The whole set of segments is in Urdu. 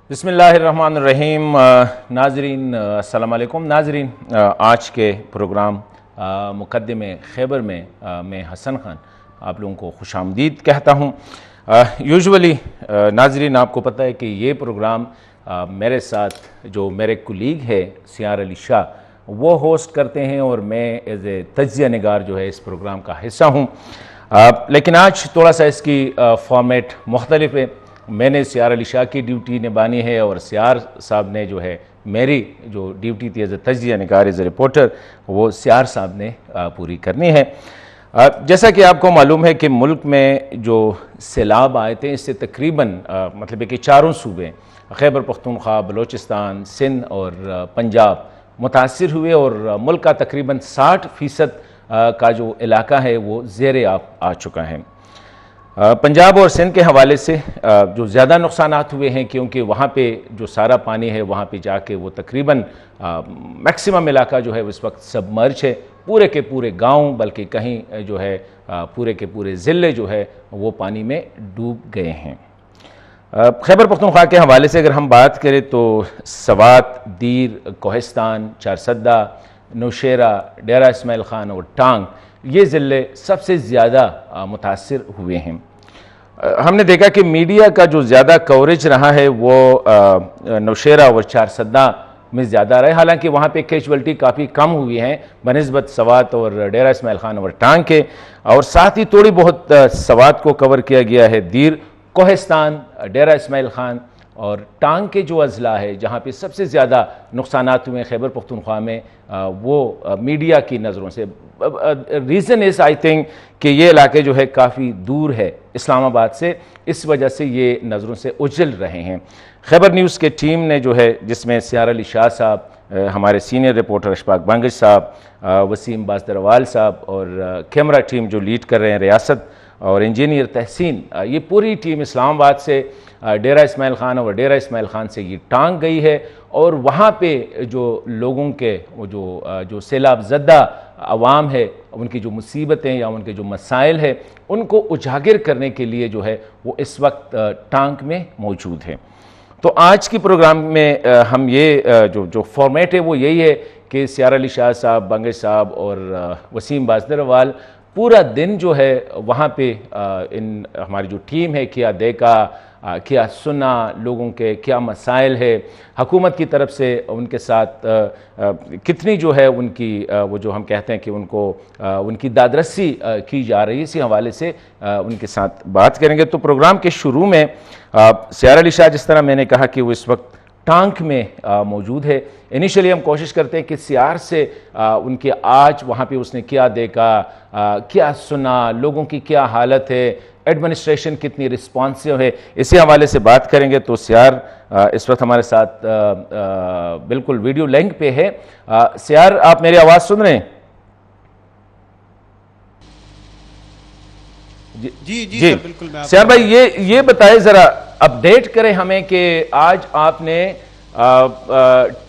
بسم اللہ الرحمن الرحیم۔ ناظرین السلام علیکم۔ ناظرین، آج کے پروگرام مقدم خیبر میں میں حسن خان آپ لوگوں کو خوش آمدید کہتا ہوں۔ یوزولی ناظرین آپ کو پتہ ہے کہ یہ پروگرام میرے ساتھ جو میرے کولیگ ہے سیار علی شاہ وہ ہوسٹ کرتے ہیں اور میں ایز اے تجزیہ نگار جو ہے اس پروگرام کا حصہ ہوں، لیکن آج تھوڑا سا اس کی فارمیٹ مختلف ہے۔ میں نے سیار علی شاہ کی ڈیوٹی نبھانی ہے اور سیار صاحب نے جو ہے میری جو ڈیوٹی تھی ایز اے تجزیہ نگار ایز اے رپورٹر وہ سیار صاحب نے پوری کرنی ہے۔ جیسا کہ آپ کو معلوم ہے کہ ملک میں جو سیلاب آئے تھے اس سے تقریباً مطلب ہے کہ چاروں صوبے خیبر پختونخوا، بلوچستان، سندھ اور پنجاب متاثر ہوئے اور ملک کا تقریباً 60% کا جو علاقہ ہے وہ زیر آب آ چکا ہے۔ پنجاب اور سندھ کے حوالے سے جو زیادہ نقصانات ہوئے ہیں کیونکہ وہاں پہ جو سارا پانی ہے وہاں پہ جا کے وہ تقریباً میکسیمم علاقہ جو ہے اس وقت سبمرج ہے، پورے کے پورے گاؤں بلکہ کہیں جو ہے پورے کے پورے ضلع جو ہے وہ پانی میں ڈوب گئے ہیں۔ خیبر پختونخوا کے حوالے سے اگر ہم بات کریں تو سوات، دیر، کوہستان، چارسدہ، نوشیرہ، ڈیرہ اسماعیل خان اور ٹانگ یہ ضلع سب سے زیادہ متاثر ہوئے ہیں۔ ہم نے دیکھا کہ میڈیا کا جو زیادہ کوریج رہا ہے وہ نوشیرہ اور چارسدہ میں زیادہ رہے، حالانکہ وہاں پہ کیجوالٹی کافی کم ہوئی ہیں بنسبت سوات اور ڈیرہ اسماعیل خان اور ٹانگ کے، اور ساتھ ہی تھوڑی بہت سوات کو کور کیا گیا ہے۔ دیر، کوہستان، ڈیرہ اسماعیل خان اور ٹانگ کے جو اضلاع ہے جہاں پہ سب سے زیادہ نقصانات ہوئے خیبر پختونخوا میں وہ میڈیا کی نظروں سے ریزن از آئی تھنک کہ یہ علاقے جو ہے کافی دور ہے اسلام آباد سے، اس وجہ سے یہ نظروں سے اجل رہے ہیں۔ خیبر نیوز کے ٹیم نے جو ہے جس میں سیار علی شاہ صاحب، ہمارے سینئر رپورٹر اشفاق بانگش صاحب، وسیم بازدروال صاحب اور کیمرہ ٹیم جو لیڈ کر رہے ہیں ریاست اور انجینئر تحسین، یہ پوری ٹیم اسلام آباد سے ڈیرہ اسماعیل خان اور ڈیرہ اسماعیل خان سے یہ ٹانگ گئی ہے اور وہاں پہ جو لوگوں کے جو سیلاب زدہ عوام ہے ان کی جو مصیبتیں یا ان کے جو مسائل ہیں ان کو اجاگر کرنے کے لیے جو ہے وہ اس وقت ٹانگ میں موجود ہے۔ تو آج کی پروگرام میں ہم یہ جو فارمیٹ ہے وہ یہی ہے کہ سیار علی شاہ صاحب، بانگش صاحب اور وسیم بازدروال پورا دن جو ہے وہاں پہ ہماری جو ٹیم ہے کیا دیکھا، کیا سنا، لوگوں کے کیا مسائل ہے، حکومت کی طرف سے ان کے ساتھ کتنی جو ہے ان کی وہ جو ہم کہتے ہیں کہ ان کی دادرسی کی جا رہی ہے، اسی حوالے سے ان کے ساتھ بات کریں گے۔ تو پروگرام کے شروع میں سیار علی شاہ جس طرح میں نے کہا کہ وہ اس وقت ٹانک میں موجود ہے، انیشلی ہم کوشش کرتے ہیں کہ سیار سے ان کے آج وہاں پہ اس نے کیا دیکھا، کیا سنا، لوگوں کی کیا حالت ہے، ایڈمنسٹریشن کتنی رسپانسیو ہے، اسی حوالے سے بات کریں گے۔ تو سیار اس وقت ہمارے ساتھ بالکل ویڈیو لنک پہ ہے۔ سیار آپ میری آواز سن رہے ہیں؟ جی بالکل۔ سیار بھائی یہ بتائے ذرا اپڈیٹ کریں ہمیں کہ آج آپ نے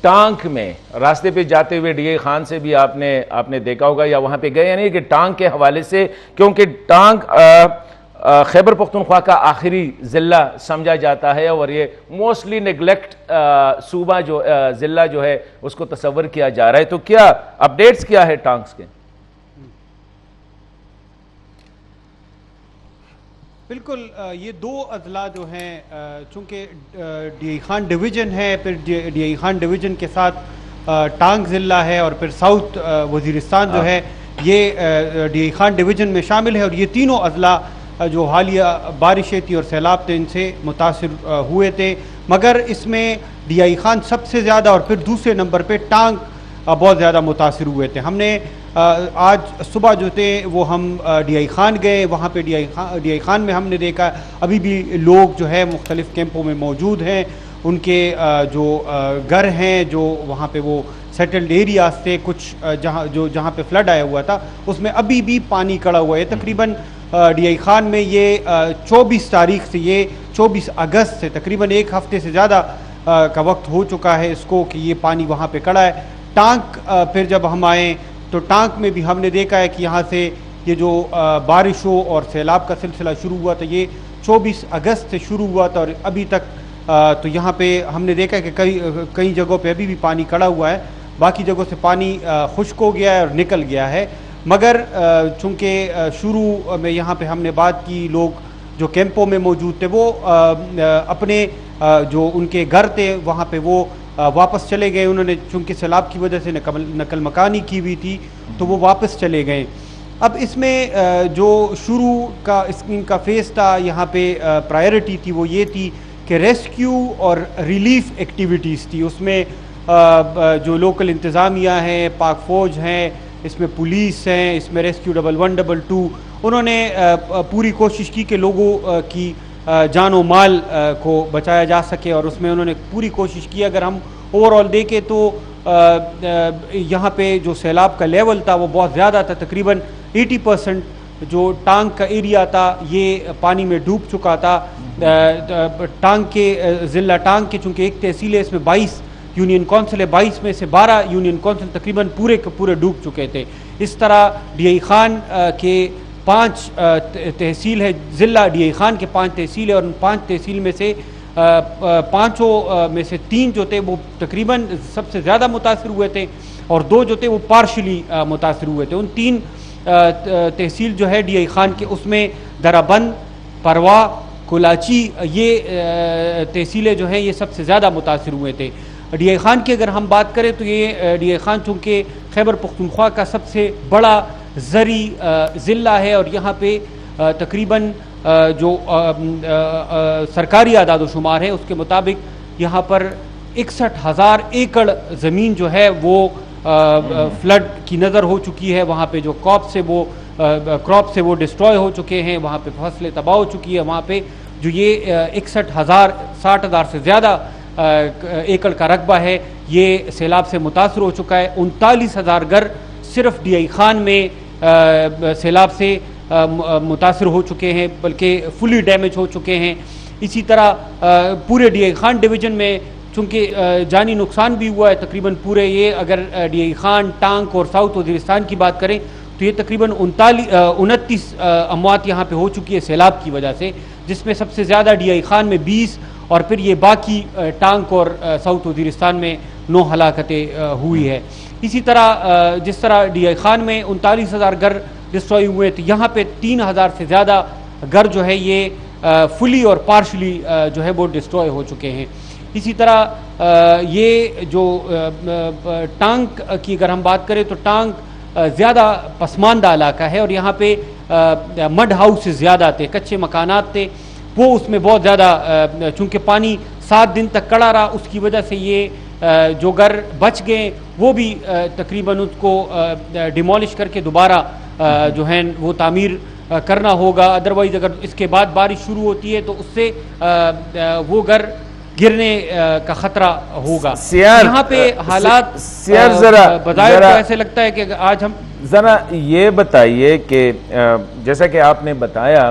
ٹانک میں راستے پہ جاتے ہوئے ڈی اے خان سے بھی آپ نے دیکھا ہوگا یا وہاں پہ گئے یا نہیں، کہ ٹانک کے حوالے سے، کیونکہ ٹانک خیبر پختونخوا کا آخری ضلع سمجھا جاتا ہے اور یہ موسٹلی نیگلیکٹ صوبہ جو ضلع جو ہے اس کو تصور کیا جا رہا ہے، تو کیا اپڈیٹس کیا ہے ٹانکس کے؟ بالکل، یہ دو اضلاع جو ہیں چونکہ ڈی اے خان ڈویژن ہے، پھر ڈی اے خان ڈویژن کے ساتھ ٹانگ ضلع ہے اور پھر ساؤتھ وزیرستان جو ہے یہ ڈی اے خان ڈویژن میں شامل ہے، اور یہ تینوں اضلاع جو حالیہ بارشیں تھی اور سیلاب تھے ان سے متاثر ہوئے تھے، مگر اس میں ڈی اے خان سب سے زیادہ اور پھر دوسرے نمبر پہ ٹانگ بہت زیادہ متاثر ہوئے تھے۔ ہم نے آج صبح جو تھے وہ ہم ڈی اے خان گئے، وہاں پہ ڈی اے خان میں ہم نے دیکھا ابھی بھی لوگ جو ہے مختلف کیمپوں میں موجود ہیں، ان کے جو گھر ہیں جو وہاں پہ وہ سیٹلڈ ایریاز تھے، کچھ جہاں پہ فلڈ آیا ہوا تھا اس میں ابھی بھی پانی کڑا ہوا ہے۔ تقریباً ڈی اے خان میں یہ 24 تاریخ سے، یہ 24 اگست سے تقریباً ایک ہفتے سے زیادہ کا وقت ہو چکا ہے اس کو کہ یہ پانی وہاں پہ کڑا ہے۔ ٹانک پھر جب ہم آئے تو ٹانک میں بھی ہم نے دیکھا ہے کہ یہاں سے یہ جو بارشوں اور سیلاب کا سلسلہ شروع ہوا تھا یہ 24 اگست سے شروع ہوا تھا اور ابھی تک تو یہاں پہ ہم نے دیکھا کہ کئی جگہوں پہ ابھی بھی پانی کڑا ہوا ہے، باقی جگہوں سے پانی خشک ہو گیا ہے اور نکل گیا ہے، مگر چونکہ شروع میں یہاں پہ ہم نے بات کی، لوگ جو کیمپوں میں موجود تھے وہ اپنے جو ان کے گھر تھے وہاں پہ وہ واپس چلے گئے، انہوں نے چونکہ سیلاب کی وجہ سے نقل مکانی کی ہوئی تھی تو وہ واپس چلے گئے۔ اب اس میں جو شروع کا ان کا فیز تھا، یہاں پہ پرائیورٹی تھی وہ یہ تھی کہ ریسکیو اور ریلیف ایکٹیویٹیز تھی، اس میں جو لوکل انتظامیہ ہیں، پاک فوج ہیں، اس میں پولیس ہیں، اس میں ریسکیو 112 انہوں نے پوری کوشش کی کہ لوگوں کی جان و مال کو بچایا جا سکے، اور اس میں انہوں نے پوری کوشش کی۔ اگر ہم اوور آل دیکھیں تو یہاں پہ جو سیلاب کا لیول تھا وہ بہت زیادہ تھا، تقریباً 80% جو ٹانگ کا ایریا تھا یہ پانی میں ڈوب چکا تھا۔ ٹانگ کے ضلع ٹانگ کے چونکہ ایک تحصیل ہے، اس میں 22 یونین کونسل ہے، 22 میں سے 12 یونین کونسل تقریباً پورے کے پورے ڈوب چکے تھے۔ اس طرح ڈی آئی خان کے 5 تحصیل ہے، ضلع ڈی آئی خان کے 5 تحصیل ہے، اور ان 5 تحصیل میں سے 5 میں سے 3 جو تھے وہ تقریباً سب سے زیادہ متاثر ہوئے تھے، اور 2 جو تھے وہ پارشلی متاثر ہوئے تھے۔ ان 3 تحصیل جو ہے ڈی آئی خان کے، اس میں درابند، پروا، کولاچی، یہ تحصیلیں جو ہیں یہ سب سے زیادہ متاثر ہوئے تھے۔ ڈی آئی خان کی اگر ہم بات کریں تو یہ ڈی آئی خان چونکہ خیبر پختونخوا کا سب سے بڑا زرعی ضلع ہے، اور یہاں پہ تقریباً جو سرکاری اعداد و شمار ہے اس کے مطابق یہاں پر 61,000 ایکڑ زمین جو ہے وہ فلڈ کی نظر ہو چکی ہے، وہاں پہ جو کراپ سے وہ ڈسٹروائے ہو چکے ہیں، وہاں پہ فصلیں تباہ ہو چکی ہے، وہاں پہ جو یہ 60,000 سے زیادہ ایکڑ کا رقبہ ہے یہ سیلاب سے متاثر ہو چکا ہے۔ 39,000 گھر صرف ڈی آئی خان میں سیلاب سے متاثر ہو چکے ہیں، بلکہ فلی ڈیمیج ہو چکے ہیں۔ اسی طرح پورے ڈی آئی خان ڈویژن میں چونکہ جانی نقصان بھی ہوا ہے تقریباً پورے، یہ اگر ڈی آئی خان، ٹانک اور ساؤتھ وزیرستان کی بات کریں تو یہ تقریباً 29 اموات یہاں پہ ہو چکی ہے سیلاب کی وجہ سے، جس میں سب سے زیادہ ڈی آئی خان میں 20 اور پھر یہ باقی ٹانک اور ساؤتھ وزیرستان میں 9 ہلاکتیں ہوئی ہے۔ اسی طرح جس طرح ڈی آئی خان میں 39,000 گھر ڈسٹروائے ہوئے تھے، یہاں پہ 3,000 سے زیادہ گھر جو ہے یہ فلی اور پارشلی جو ہے وہ ڈسٹروائے ہو چکے ہیں۔ اسی طرح یہ جو ٹانک کی اگر ہم بات کریں تو ٹانک زیادہ پسماندہ علاقہ ہے، اور یہاں پہ مڈ ہاؤس زیادہ تھے، کچے مکانات تھے، وہ اس میں بہت زیادہ چونکہ پانی 7 دن تک کڑا رہا، اس کی وجہ سے یہ جو گھر بچ گئے وہ بھی تقریباً اس کو ڈیمولش کر کے دوبارہ جو ہے وہ تعمیر کرنا ہوگا، ادروائز اگر اس کے بعد بارش شروع ہوتی ہے تو اس سے وہ گھر گرنے کا خطرہ ہوگا۔ یہاں پہ حالات بظاہر تو ایسے لگتا ہے کہ آج ہم ذرا یہ بتائیے کہ جیسا کہ آپ نے بتایا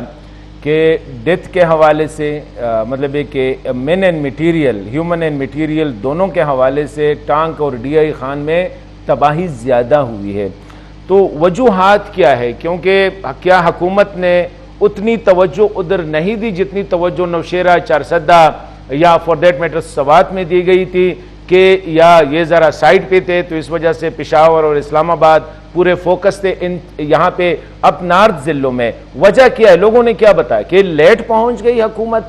کہ ڈیتھ کے حوالے سے مطلب ہے کہ man and material, human and material دونوں کے حوالے سے ٹانک اور ڈی آئی خان میں تباہی زیادہ ہوئی ہے، تو وجوہات کیا ہے؟ کیونکہ کیا حکومت نے اتنی توجہ ادھر نہیں دی جتنی توجہ نوشیرہ، چارسدہ یا فار دیٹ میٹر سوات میں دی گئی تھی، کہ یا یہ ذرا سائٹ پہ تھے تو اس وجہ سے پشاور اور اسلام آباد پورے فوکس تھے یہاں پہ اپ نارتھ ضلعوں میں؟ وجہ کیا ہے؟ لوگوں نے کیا بتایا کہ لیٹ پہنچ گئی حکومت؟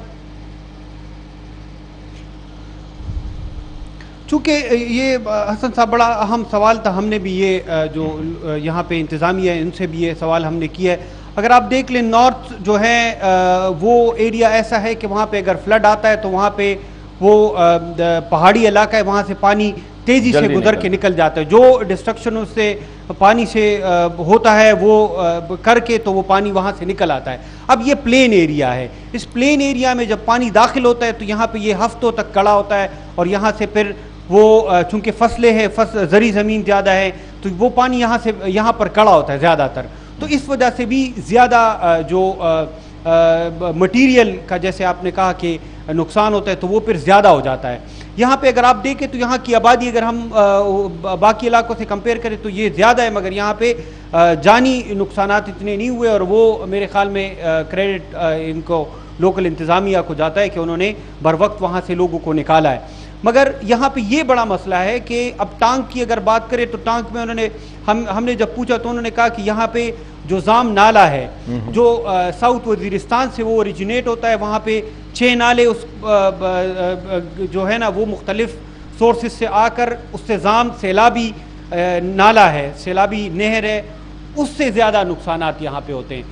چونکہ یہ حسن صاحب بڑا اہم سوال تھا، ہم نے بھی یہ جو یہاں پہ انتظامیہ ہے ان سے بھی یہ سوال ہم نے کیا ہے۔ اگر آپ دیکھ لیں نارتھ جو ہے وہ ایریا ایسا ہے کہ وہاں پہ اگر فلڈ آتا ہے تو وہاں پہ وہ پہاڑی علاقہ ہے، وہاں سے پانی تیزی سے گزر کے نکل جاتا ہے، جو ڈسٹرکشن اس سے پانی سے ہوتا ہے وہ کر کے تو وہ پانی وہاں سے نکل آتا ہے۔ اب یہ پلین ایریا ہے، اس پلین ایریا میں جب پانی داخل ہوتا ہے تو یہاں پہ یہ ہفتوں تک کڑا ہوتا ہے، اور یہاں سے پھر وہ چونکہ فصلیں ہیں، زرعی زمین زیادہ ہے تو وہ پانی یہاں پر کڑا ہوتا ہے زیادہ تر، تو اس وجہ سے بھی زیادہ جو مٹیریل کا جیسے آپ نے کہا کہ نقصان ہوتا ہے تو وہ پھر زیادہ ہو جاتا ہے۔ یہاں پہ اگر آپ دیکھیں تو یہاں کی آبادی اگر ہم باقی علاقوں سے کمپیئر کریں تو یہ زیادہ ہے، مگر یہاں پہ جانی نقصانات اتنے نہیں ہوئے، اور وہ میرے خیال میں کریڈٹ ان کو لوکل انتظامیہ کو جاتا ہے کہ انہوں نے بر وقت وہاں سے لوگوں کو نکالا ہے. مگر یہاں پہ یہ بڑا مسئلہ ہے کہ اب ٹانک کی اگر بات کریں تو ٹانک میں انہوں نے ہم نے جب پوچھا تو انہوں نے کہا کہ یہاں پہ جو زام نالہ ہے جو ساؤتھ وزیرستان سے وہ اوریجنیٹ ہوتا ہے, وہاں پہ 6 نالے اس جو ہے نا وہ مختلف سورسز سے آ کر اس سے زام سیلابی نالہ ہے, سیلابی نہر ہے, اس سے زیادہ نقصانات یہاں پہ ہوتے ہیں.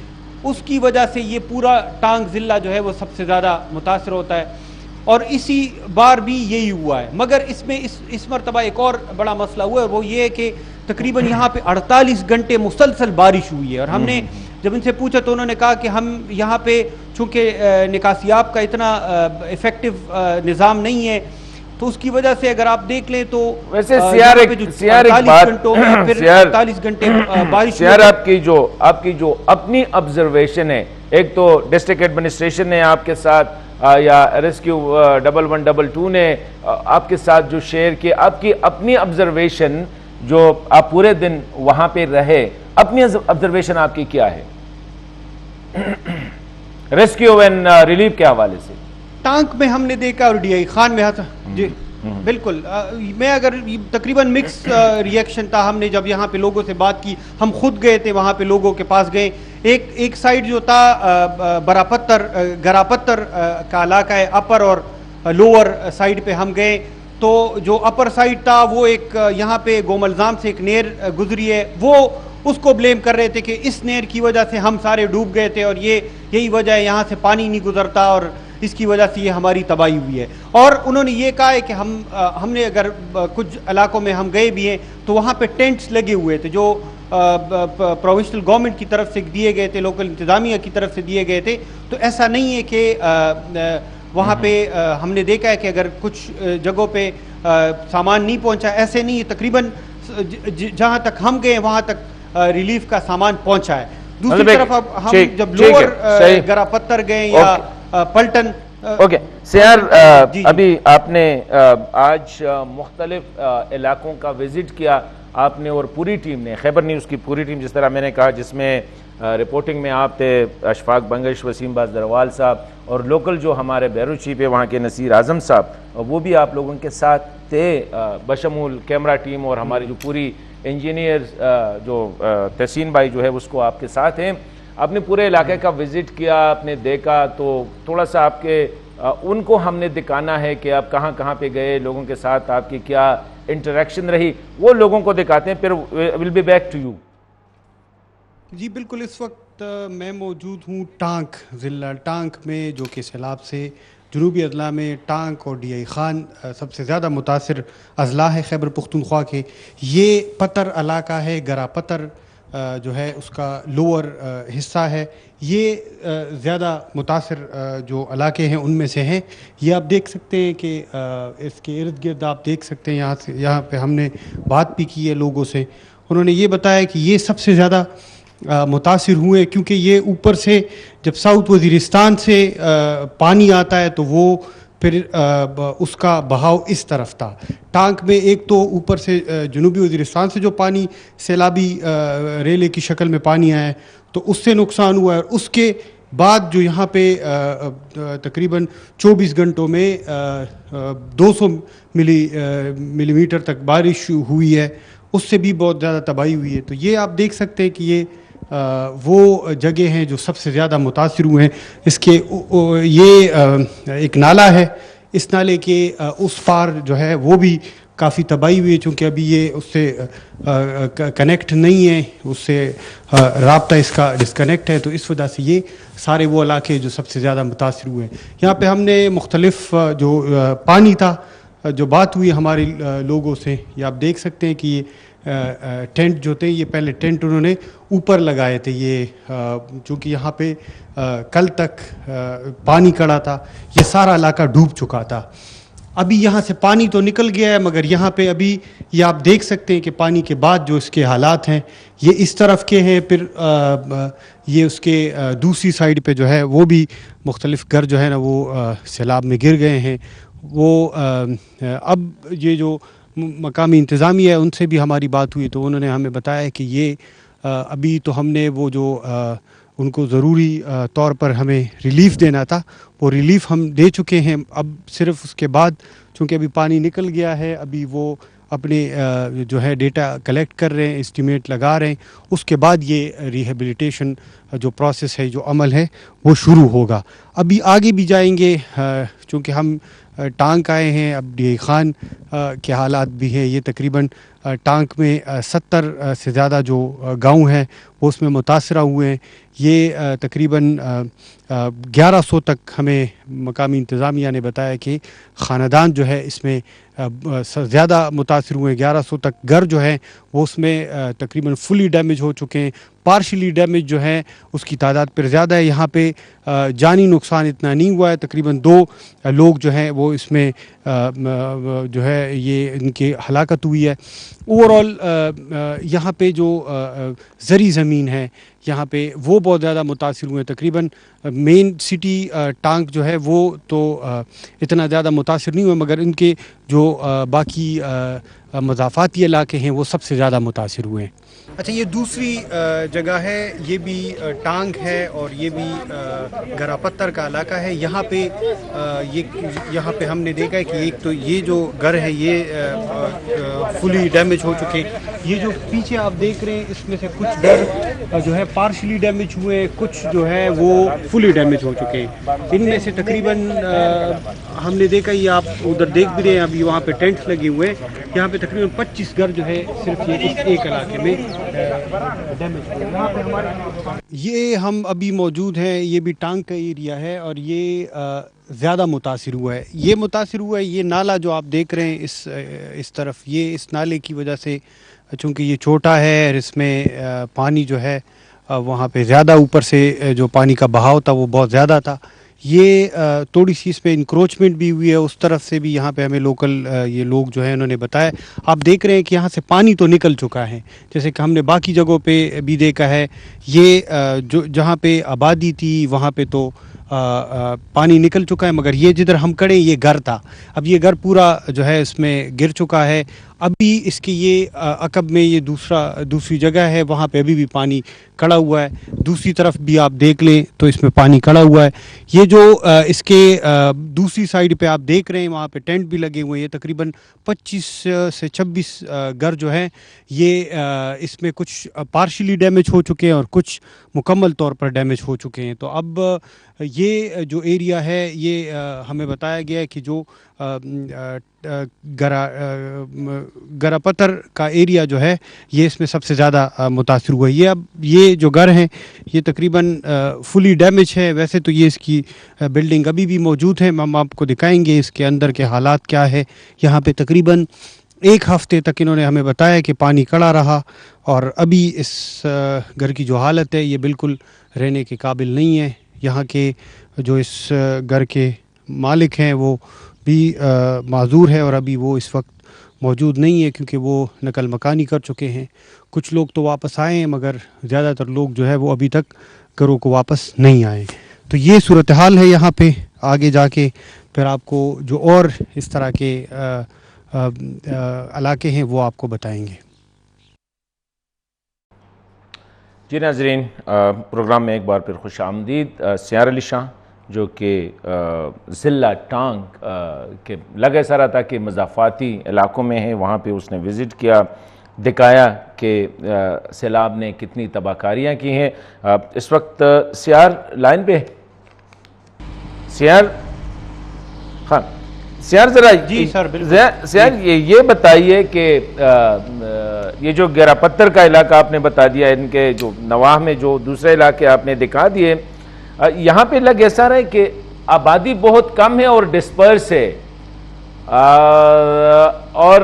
اس کی وجہ سے یہ پورا ٹانک ضلع جو ہے وہ سب سے زیادہ متاثر ہوتا ہے, اور اسی بار بھی یہی ہوا ہے. مگر اس میں اس مرتبہ ایک اور بڑا مسئلہ ہوا ہے, وہ یہ ہے کہ تقریباً یہاں پہ 48 گھنٹے مسلسل بارش ہوئی ہے, اور ہم نے جب ان سے پوچھا تو انہوں نے کہا کہ ہم یہاں پہ چونکہ نکاسیاب کا اتنا افیکٹو نظام نہیں ہے, تو اس کی وجہ سے اگر آپ دیکھ لیں تو ویسے سیار گھنٹوں میں پھر 48 گھنٹے بارش. سیار آپ کی جو اپنی آبزرویشن ہے, ایک تو ڈسٹرکٹ ایڈمنسٹریشن نے آپ کے ساتھ یا ریسکیو 1122 نے آپ کے ساتھ جو شیئر کی, آپ کی اپنی آبزرویشن جو آپ پورے دن وہاں پہ رہے, اپنی آبزرویشن آپ کی کیا ہے ریسکیو اینڈ ریلیف کے حوالے سے؟ ٹانک میں ہم نے دیکھا اور ڈی آئی خان میں جی بالکل, میں اگر تقریباً مکس ریئیکشن تھا. ہم نے جب یہاں پہ لوگوں سے بات کی, ہم خود گئے تھے وہاں پہ لوگوں کے پاس گئے. ایک سائیڈ جو تھا گراپتر کا علاقہ ہے, اپر اور لوور سائیڈ پہ ہم گئے, تو جو اپر سائیڈ تھا وہ ایک یہاں پہ گوملزام سے ایک نہر گزری ہے, وہ اس کو بلیم کر رہے تھے کہ اس نہر کی وجہ سے ہم سارے ڈوب گئے تھے, اور یہی وجہ ہے, یہاں سے پانی نہیں گزرتا اور اس کی وجہ سے یہ ہماری تباہی ہوئی ہے. اور انہوں نے یہ کہا ہے کہ ہم نے اگر کچھ علاقوں میں ہم گئے بھی ہیں تو وہاں پہ ٹینٹس لگے ہوئے تھے جو پروونشنل گورنمنٹ کی طرف سے دیے گئے تھے, لوکل انتظامیہ کی طرف سے دیے گئے تھے. تو ایسا نہیں ہے کہ وہاں پہ ہم نے دیکھا ہے کہ اگر کچھ جگہوں پہ سامان نہیں پہنچا, ایسے نہیں. تقریباً جہاں تک ہم گئے وہاں تک ریلیف کا سامان پہنچا ہے. دوسری طرف اب ہم جب لوور گراپتر گئے یا پلٹن. اوکے سیار, ابھی آپ نے آج مختلف علاقوں کا وزٹ کیا آپ نے, اور پوری ٹیم نے, خیبر نیوز کی پوری ٹیم, جس طرح میں نے کہا, جس میں رپورٹنگ میں آپ تھے, اشفاق بنگش, وسیم باز دروال صاحب, اور لوکل جو ہمارے بیرو چیف ہے وہاں کے نصیر اعظم صاحب, وہ بھی آپ لوگوں کے ساتھ تھے, بشمول کیمرہ ٹیم اور ہماری جو پوری انجینئر جو تحسین بھائی جو ہے اس کو آپ کے ساتھ ہیں. آپ نے پورے علاقے کا وزٹ کیا, آپ نے دیکھا, تو تھوڑا سا آپ کے ان کو ہم نے دکھانا ہے کہ آپ کہاں کہاں پہ گئے, لوگوں کے ساتھ آپ کی کیا انٹریکشن رہی, وہ لوگوں کو دکھاتے ہیں, پھر will be back to you. جی بالکل, اس وقت میں موجود ہوں ٹانک ضلع ٹانک میں, جو کہ سیلاب سے جنوبی اضلاع میں ٹانک اور ڈی آئی خان سب سے زیادہ متاثر اضلاع ہے خیبر پختونخوا کے. یہ پتر علاقہ ہے, گرا پتر جو ہے اس کا لوور حصہ ہے, یہ زیادہ متاثر جو علاقے ہیں ان میں سے ہیں. یہ آپ دیکھ سکتے ہیں کہ اس کے ارد گرد آپ دیکھ سکتے ہیں, یہاں پہ ہم نے بات بھی کی ہے لوگوں سے, انہوں نے یہ بتایا کہ یہ سب سے زیادہ متاثر ہوئے, کیونکہ یہ اوپر سے جب ساؤتھ وزیرستان سے پانی آتا ہے تو وہ پھر اس کا بہاؤ اس طرف تھا. ٹانک میں ایک تو اوپر سے جنوبی وزیرستان سے جو پانی سیلابی ریلے کی شکل میں پانی آیا ہے تو اس سے نقصان ہوا ہے, اور اس کے بعد جو یہاں پہ تقریباً 24 گھنٹوں میں 200 ملی میٹر تک بارش ہوئی ہے, اس سے بھی بہت زیادہ تباہی ہوئی ہے. تو یہ آپ دیکھ سکتے ہیں کہ یہ وہ جگہ ہیں جو سب سے زیادہ متاثر ہوئے ہیں. اس کے یہ ایک نالہ ہے, اس نالے کے اس پار جو ہے وہ بھی کافی تباہی ہوئی ہے, چونکہ ابھی یہ اس سے کنیکٹ نہیں ہے, اس سے رابطہ اس کا ڈسکنیکٹ ہے, تو اس وجہ سے یہ سارے وہ علاقے جو سب سے زیادہ متاثر ہوئے ہیں. یہاں پہ ہم نے مختلف جو پانی تھا, جو بات ہوئی ہمارے لوگوں سے, یہ آپ دیکھ سکتے ہیں کہ یہ ٹینٹ جو تھے, یہ پہلے ٹینٹ انہوں نے اوپر لگائے تھے, یہ چونکہ یہاں پہ کل تک پانی کڑا تھا, یہ سارا علاقہ ڈوب چکا تھا. ابھی یہاں سے پانی تو نکل گیا ہے, مگر یہاں پہ ابھی یہ آپ دیکھ سکتے ہیں کہ پانی کے بعد جو اس کے حالات ہیں یہ اس طرف کے ہیں, پھر یہ اس کے دوسری سائیڈ پہ جو ہے وہ بھی مختلف گھر جو ہے نا وہ سیلاب میں گر گئے ہیں. وہ اب یہ جو مقامی انتظامیہ ہے ان سے بھی ہماری بات ہوئی, تو انہوں نے ہمیں بتایا کہ یہ ابھی تو ہم نے وہ جو ان کو ضروری طور پر ہمیں ریلیف دینا تھا، وہ ریلیف ہم دے چکے ہیں۔ اب صرف اس کے بعد چونکہ ابھی پانی نکل گیا ہے، ابھی وہ اپنے جو ہے ڈیٹا کلیکٹ کر رہے ہیں، اسٹیمیٹ لگا رہے ہیں، اس کے بعد یہ ریہیبلیٹیشن جو پروسیس ہے، جو عمل ہے، وہ شروع ہوگا۔ ابھی آگے بھی جائیں گے، چونکہ ہم ٹانک آئے ہیں، اب ڈی آئی خان کے حالات بھی ہیں۔ یہ تقریباً ٹانک میں 70 سے زیادہ جو گاؤں ہیں وہ اس میں متاثرہ ہوئے ہیں۔ یہ تقریباً 1100 تک ہمیں مقامی انتظامیہ نے بتایا کہ خاندان جو ہے اس میں زیادہ متاثر ہوئے ہیں۔ 1100 تک گھر جو ہے وہ اس میں تقریباً فلی ڈیمیج ہو چکے ہیں۔ پارشلی ڈیمیج جو ہے اس کی تعداد پر زیادہ ہے۔ یہاں پہ جانی نقصان اتنا نہیں ہوا ہے، تقریباً 2 لوگ جو ہیں وہ اس میں جو ہے یہ ان کی ہلاکت ہوئی ہے۔ اوورآل یہاں پہ جو زرعی زمین ہے یہاں پہ وہ بہت زیادہ متاثر ہوئے ہیں۔ تقریباً مین سٹی ٹانک جو ہے وہ تو اتنا زیادہ متاثر نہیں ہوئے، مگر ان کے جو باقی مضافاتی علاقے ہیں وہ سب سے زیادہ متاثر ہوئے ہیں۔ اچھا، یہ دوسری جگہ ہے، یہ بھی ٹانک ہے اور یہ بھی گرا پتھر کا علاقہ ہے۔ یہاں پہ ہم نے دیکھا ہے کہ ایک تو یہ جو گھر ہے یہ فلی ڈیمیج ہو چکے ہیں۔ یہ جو پیچھے آپ دیکھ رہے ہیں اس میں سے کچھ گھر جو ہے پارشلی ڈیمیج ہوئے ہیں، کچھ جو ہے وہ فلی ڈیمیج ہو چکے ہیں۔ ان میں سے تقریباً ہم نے دیکھا، یہ آپ ادھر دیکھ بھی رہے ہیں، ابھی وہاں پہ ٹینٹس لگے ہوئے ہیں۔ یہاں پہ تقریباً 25 گھر جو ہے صرف یہ اس ایک علاقے میں ڈیمیج ہوئے۔ یہ ہم ابھی موجود ہیں، یہ بھی ٹانک کا ایریا ہے اور یہ زیادہ متاثر ہوا ہے۔ یہ متاثر ہوا ہے، یہ نالا جو آپ دیکھ رہے ہیں اس طرف، یہ اس نالے کی وجہ سے چونکہ یہ چھوٹا ہے اور اس میں پانی جو ہے وہاں پہ زیادہ اوپر سے جو پانی کا بہاؤ تھا وہ بہت زیادہ تھا۔ یہ تھوڑی سی اس پہ انکروچمنٹ بھی ہوئی ہے، اس طرف سے بھی یہاں پہ ہمیں لوکل یہ لوگ جو ہیں انہوں نے بتایا۔ آپ دیکھ رہے ہیں کہ یہاں سے پانی تو نکل چکا ہے، جیسے کہ ہم نے باقی جگہوں پہ بھی دیکھا ہے۔ یہ جو جہاں پہ آبادی تھی وہاں پہ تو پانی نکل چکا ہے، مگر یہ جدھر ہم کھڑے یہ گھر تھا، اب یہ گھر پورا جو ہے اس میں گر چکا ہے۔ ابھی اس کے یہ عقب میں یہ دوسری جگہ ہے، وہاں پہ ابھی بھی پانی کھڑا ہوا ہے۔ دوسری طرف بھی آپ دیکھ لیں تو اس میں پانی کھڑا ہوا ہے۔ یہ جو اس کے دوسری سائڈ پہ آپ دیکھ رہے ہیں وہاں پہ ٹینٹ بھی لگے ہوئے ہیں۔ یہ تقریباً 25 سے 26 گھر جو ہیں یہ اس میں کچھ پارشلی ڈیمیج ہو چکے ہیں اور کچھ مکمل طور پر ڈیمیج ہو چکے ہیں۔ تو اب یہ جو ایریا ہے یہ ہمیں بتایا گیا ہے کہ جو گرا پتھر کا ایریا جو ہے یہ اس میں سب سے زیادہ متاثر ہوا ہے۔ اب یہ جو گھر ہیں یہ تقریباً فلی ڈیمیج ہے۔ ویسے تو یہ اس کی بلڈنگ ابھی بھی موجود ہے، ہم آپ کو دکھائیں گے اس کے اندر کے حالات کیا ہے۔ یہاں پہ تقریباً 1 ہفتے تک انہوں نے ہمیں بتایا کہ پانی کھڑا رہا اور ابھی اس گھر کی جو حالت ہے یہ بالکل رہنے کے قابل نہیں ہے۔ یہاں کے جو اس گھر کے مالک ہیں وہ بھی معذور ہے اور ابھی وہ اس وقت موجود نہیں ہے کیونکہ وہ نقل مکانی کر چکے ہیں۔ کچھ لوگ تو واپس آئے ہیں مگر زیادہ تر لوگ جو ہے وہ ابھی تک گھروں کو واپس نہیں آئے۔ تو یہ صورتحال ہے یہاں پہ۔ آگے جا کے پھر آپ کو جو اور اس طرح کے علاقے ہیں وہ آپ کو بتائیں گے۔ جی ناظرین، پروگرام میں ایک بار پھر خوش آمدید۔ سیار علی شاہ جو کہ ضلع ٹانک کے لگے سرا تھا کہ مضافاتی علاقوں میں ہیں، وہاں پہ اس نے وزٹ کیا، دکھایا کہ سیلاب نے کتنی تباہ کاریاں کی ہیں۔ اس وقت سیار لائن پہ، سیار ہاں سیار ذرا جی سر بالکل سیار یہ بتائیے کہ یہ جو گرا پتھر کا علاقہ آپ نے بتا دیا، ان کے جو نواح میں جو دوسرے علاقے آپ نے دکھا دیے، یہاں پہ لگ ایسا رہا ہے کہ آبادی بہت کم ہے اور ڈسپرس ہے، اور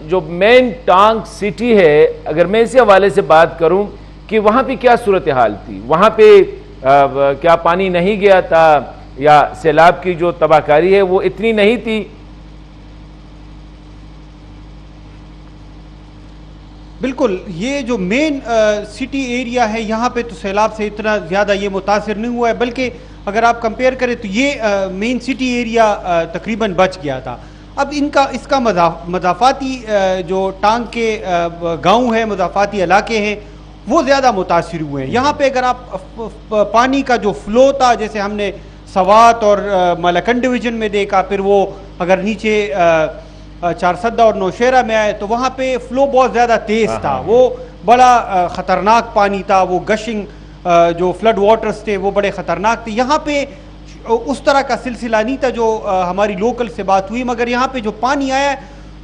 جو مین ٹانک سٹی ہے، اگر میں اسی حوالے سے بات کروں کہ وہاں پہ کیا صورتحال تھی، وہاں پہ کیا پانی نہیں گیا تھا یا سیلاب کی جو تباہ کاری ہے وہ اتنی نہیں تھی؟ بالکل، یہ جو مین سٹی ایریا ہے یہاں پہ تو سیلاب سے اتنا زیادہ یہ متاثر نہیں ہوا ہے، بلکہ اگر آپ کمپیئر کریں تو یہ مین سٹی ایریا تقریباً بچ گیا تھا۔ اب اس کا مضافاتی جو ٹانک کے گاؤں ہیں، مضافاتی علاقے ہیں، وہ زیادہ متاثر ہوئے ہیں. یہاں پہ اگر آپ پانی کا جو فلو تھا جیسے ہم نے سوات اور ملکن ڈویژن میں دیکھا, پھر وہ اگر نیچے چارسدہ اور نوشیرہ میں آئے تو وہاں پہ فلو بہت زیادہ تیز تھا, وہ بڑا خطرناک پانی تھا, وہ گشنگ جو فلڈ واٹرز تھے وہ بڑے خطرناک تھے. یہاں پہ اس طرح کا سلسلہ نہیں تھا جو ہماری لوکل سے بات ہوئی, مگر یہاں پہ جو پانی آیا ہے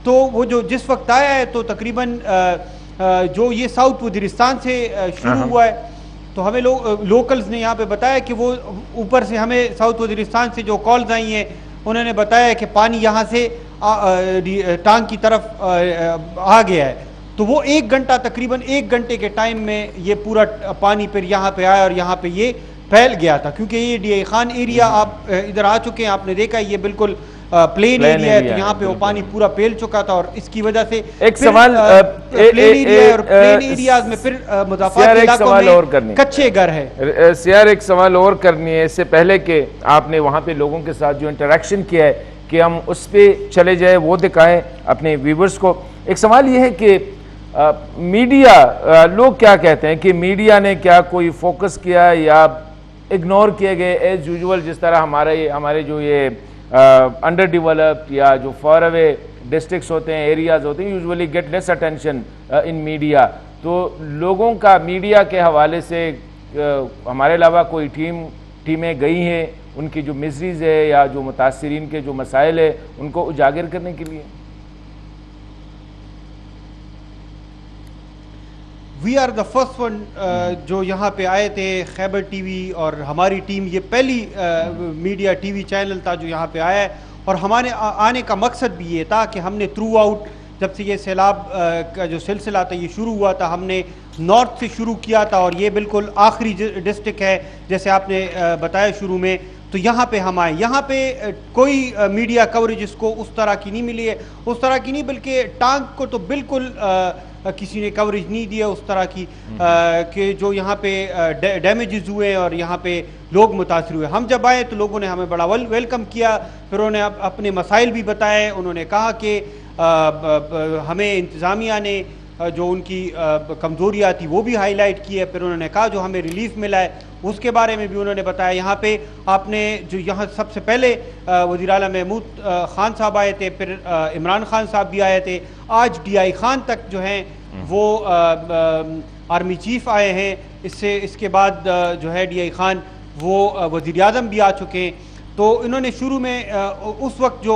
تو وہ جو جس وقت آیا ہے تو تقریباً جو یہ ساؤتھ وزیرستان سے شروع ہوا ہے, تو ہمیں لوکلز نے یہاں پہ بتایا کہ وہ اوپر سے ہمیں ساؤتھ وزیرستان سے جو کالز آئی ہیں انہوں نے بتایا کہ پانی یہاں سے ٹانگ کی طرف آ گیا ہے. تو وہ 1 گھنٹہ تقریباً 1 گھنٹے کے ٹائم میں یہ پورا پانی پھر یہاں پہ آیا اور یہاں پہ یہ پھیل گیا تھا, کیونکہ یہ ڈی آئی خان ایریا آپ ادھر آ چکے ہیں, آپ نے دیکھا یہ بالکل پلین ایریا ہے, تو یہاں پہ وہ پانی پورا پھیل چکا تھا اور اس کی وجہ سے ایک سوال پلین ایریا اور پلین ایریاز میں پھر مضافاتی علاقوں میں کچے گھر ہے. سیار ایک سوال اور کرنی ہے اس سے پہلے کہ آپ نے وہاں پہ لوگوں کے ساتھ جو انٹریکشن کیا ہے کہ ہم اس پہ چلے جائیں, وہ دکھائیں اپنے ویورز کو. ایک سوال یہ ہے کہ میڈیا, لوگ کیا کہتے ہیں کہ میڈیا نے کیا کوئی فوکس کیا یا اگنور کیے گئے ایز یوزول, جس طرح ہمارے جو یہ انڈر ڈیولپڈ یا جو فار اوے ڈسٹرکٹس ہوتے ہیں, ایریاز ہوتے ہیں, usually get less attention in media. تو لوگوں کا میڈیا کے حوالے سے ہمارے علاوہ کوئی ٹیمیں گئی ہیں ان کی جو مزریز ہے یا جو متاثرین کے جو مسائل ہے ان کو اجاگر کرنے کے لیے؟ We are the first one جو یہاں پہ آئے تھے, خیبر ٹی وی اور ہماری ٹیم یہ پہلی میڈیا ٹی وی چینل تھا جو یہاں پہ آیا ہے. اور ہمارے آنے کا مقصد بھی یہ تھا کہ ہم نے تھرو آؤٹ جب سے یہ سیلاب کا جو سلسلہ تھا یہ شروع ہوا تھا, ہم نے نارتھ سے شروع کیا تھا اور یہ بالکل آخری ڈسٹرکٹ ہے جیسے آپ نے بتایا شروع میں, تو یہاں پہ ہم آئے. یہاں پہ کوئی میڈیا کوریج اس کو اس طرح کی نہیں ملی ہے, اس طرح کی نہیں, بلکہ ٹانگ کو تو بالکل کسی نے کوریج نہیں دیا اس طرح کی کہ جو یہاں پہ ڈیمیجز ہوئے اور یہاں پہ لوگ متاثر ہوئے. ہم جب آئے تو لوگوں نے ہمیں بڑا ویلکم کیا, پھر انہوں نے اپنے مسائل بھی بتائے. انہوں نے کہا کہ ہمیں انتظامیہ نے جو ان کی کمزوریاں تھی وہ بھی ہائی لائٹ کی ہے. پھر انہوں نے کہا جو ہمیں ریلیف ملا ہے اس کے بارے میں بھی انہوں نے بتایا. یہاں پہ آپ نے جو یہاں سب سے پہلے وزیر اعلیٰ محمود خان صاحب آئے تھے, پھر عمران خان صاحب بھی آئے تھے, آج ڈی آئی خان تک جو ہیں وہ آرمی چیف آئے ہیں. اس کے بعد جو ہے ڈی آئی خان وہ وزیر اعظم بھی آ چکے ہیں. تو انہوں نے شروع میں اس وقت جو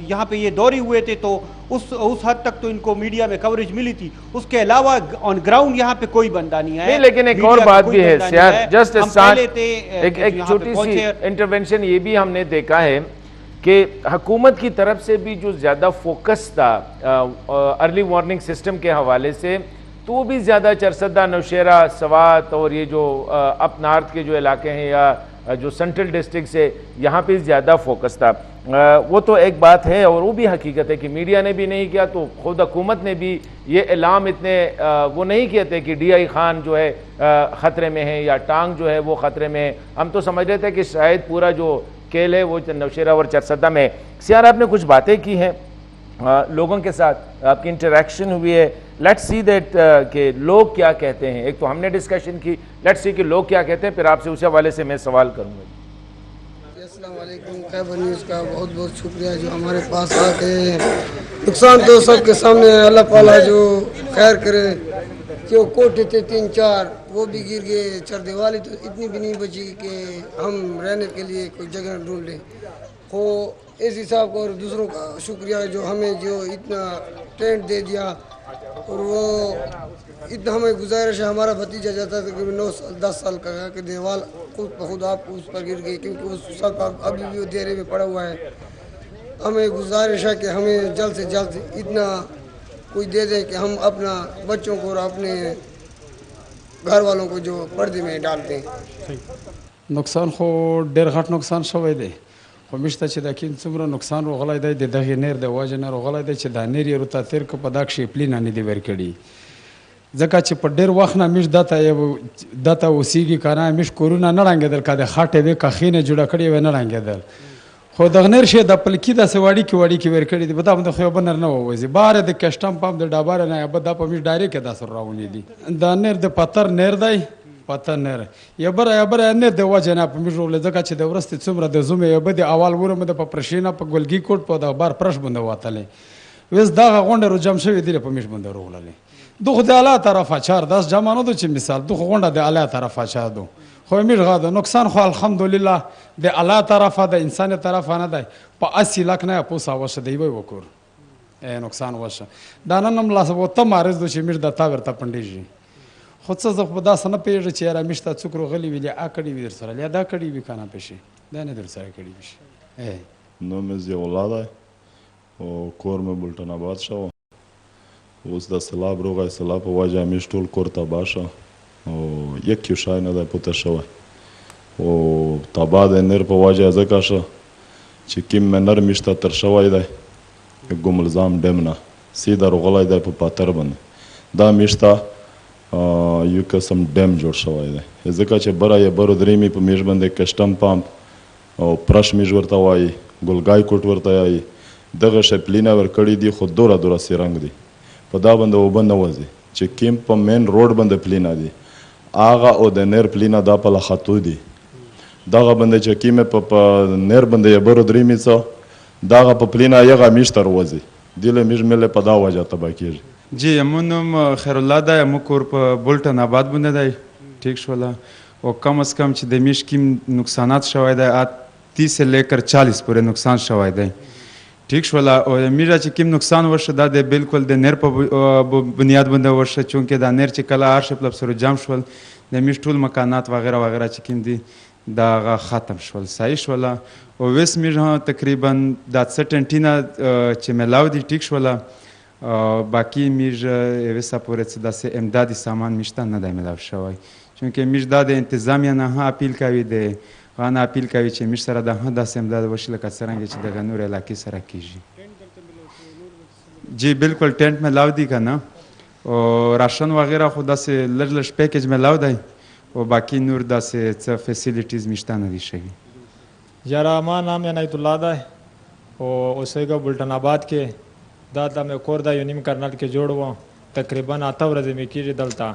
یہاں پہ یہ دورے ہوئے تھے تو اس حد تک تو ان کو میڈیا میں کوریج ملی تھی, اس کے علاوہ آن گراؤنڈ یہاں پہ کوئی بندہ نہیں آیا. لیکن ایک اور بات بھی ہے سیاد, جسٹ ایک چھوٹی سی انٹرونشن یہ بھی ہم نے دیکھا ہے کہ حکومت کی طرف سے بھی جو زیادہ فوکس تھا ارلی وارننگ سسٹم کے حوالے سے, تو وہ بھی زیادہ چرسدہ, نوشیرہ, سوات اور یہ جو اپ نارتھ کے جو علاقے ہیں یا جو سینٹرل ڈسٹرکٹ سے یہاں پہ زیادہ فوکس تھا. وہ تو ایک بات ہے اور وہ بھی حقیقت ہے کہ میڈیا نے بھی نہیں کیا, تو خود حکومت نے بھی یہ اعلام اتنے وہ نہیں کیے تھے کہ ڈی آئی خان جو ہے خطرے میں ہے یا ٹانگ جو ہے وہ خطرے میں ہے. ہم تو سمجھ رہے تھے کہ شاید پورا جو کیل ہے وہ نوشیرہ اور چرسدہ میں. سیار آپ نے کچھ باتیں کی ہیں لوگوں کے ساتھ, آپ کی انٹریکشن ہوئی ہے, لیٹس سی دیٹ کہ لوگ کیا کہتے ہیں. ایک تو ہم نے ڈسکشن کی, لیٹس سی کہ لوگ کیا کہتے ہیں, پھر آپ سے اسی حوالے سے میں سوال کروں گا. السلام علیکم. خیبر نیوز کا بہت بہت شکریہ جو ہمارے پاس آ کے, نقصان تو سب کے سامنے اللہ تعالیٰ جو خیر کرے. جو کوٹے تھے 3-4 وہ بھی گر گئے, چردیوالی تو اتنی بھی نہیں بچی کہ ہم رہنے کے لیے کوئی جگہ ڈھونڈ لیں. وہ اس حساب کو اور دوسروں کا شکریہ جو ہمیں جو اتنا ٹینٹ دے دیا, اور وہ اتنا ہمیں گزارش ہے. ہمارا بھتیجا جاتا تھا کہ 9-10 سال کا کہ دیوال خود بخود آپ اس پر گر گئی, کیونکہ اس سب ابھی بھی وہ دیرے میں پڑا ہوا ہے. ہمیں گزارش ہے کہ ہمیں جلد سے جلد اتنا کوئی دے دے کہ ہم اپنا بچوں کو اور اپنے گھر والوں کو جو پردے میں ڈالتے ہیں. نقصان خو ډېر غټ نقصان شوی دی, خو مشته چې دا کیم څومره نقصان روغلی دی د دغې نیر د وجې نه روغلی دی چې دا نیر یې ورته تېر که په دا کښې پلینه نه دي ورکړي, ځکه چې په ډېر وخت نه موږ دته اوسېږي که نه, موږ کورونه نه ړنګېدل, که د خټې وې که خینې جوړه کړې وې نه ړنګېدل, خو دغه نر شي د پلکی داسې واړي کې ورکړي دي به دا د خو به نر نه ووځي بار د کشټم پام د ډاباره نه به دا په میش ډایرکټ داسې راونی دي دا نر د پتر نر دی پتر نر یا بره نر د وجه نه په میش ولې ځکه چې د ورستې څومره د زومې یا به د اول ورمه د په پرشینه په ګلګي کوټ په د بار پرش باندې واتلې وس دغه غونډه رو جمع شوی دی په میش باندې روغللې دغه د اعلی طرفه 4-10 جمع نه دو چې مثال دغه غونډه د اعلی طرفه چا دو خو میش غاده نقصان خو الحمدلله د اعلی طرفه د انسان طرفه نه دی په 80 لک نه پوسا وشه دی وای وکور نقصان وشه دا نن هم لاس وته مارز دو چې میش د تا ورته پندېږي خو څه زه په داسې نه پیژې چې را میشته څوکرو غلی ویلې اکړی وی در سره یا دا کړی وی کنه پېښې دا نه در سره کړی وی نو مې زی ولاده او کور مې بلټن آباد شو اوس د سیلاب روغه سیلاب په وجه مې ټول کور تباه شو او یک یو شای نه ده پته شوی او تباه د نر په وجه ځکه شو چې کیم مې نر میشته تر شوی دی ګوملزام ډیم نه سیده روغلی دی په پاتر باندې دا میشته یو قسم ډیم جوړ شوی دی ځکه چې بره یې برو درېمې په میش باندې کشټم پامپ او پرش میش ورته وایي ګلګای کوټ ورته وایي دغه شی پلینه ورکړي دي خو دوره سرنګ دي په دا باندې اوبه نه وځي چې کیم په مین روډ باندې پلینه دي هغه او د نر پلینه دا په خطو دي دغه باندې چې کیم په نر باندې یې برو درېمې څه دغه په پلینه یغه میش تر وځي دله میش مله په دا وجه تباه کېږي جی امونم خیر الله ده مو کور په بولټن آباد باندې دی ٹھیک شوله او کم از کم چې د میش کیم نقصانات شوی دی 30 سے لے کر 40 پورې نقصان شوی دی ٹھیک شوله او میرا چې کیم نقصان ورشه دا د بالکل د نر په بنیاد باندې ورشه چونکه دا نر چې کله هر شپل سره جام شول د میش ټول مکانات وغیرہ وغیرہ چې کیم دي دا ختم شول صحیح شوله او وس میرا تقریبا دا سټنټینا چې ملاو دي ټیک شوله باقی میج وسا پورې څه داسې امدادي سامان میشته نه دی ملاو شوی چونکه میج دا د انتظامیه نه اپیل کوي د غانا اپیل کوي چې میش سره د داسې امداد وشي لکه څرنګه چې د نور علاقې سره کیږي جی بالکل ټینټ ملاو دی کنه او راشن وغیرہ خو داسې لږ لږ پیکیج ملاو دی او باقی نور داسې څه فیسیلیټیز میشته نه دي شوي یاره ما نام عنایت الله ده او اوسېږم بلټن آباد کې دا مې کور دا یو نیم کرنل کې جوړ و تقریبا 8 ورځې مې کېږي دلته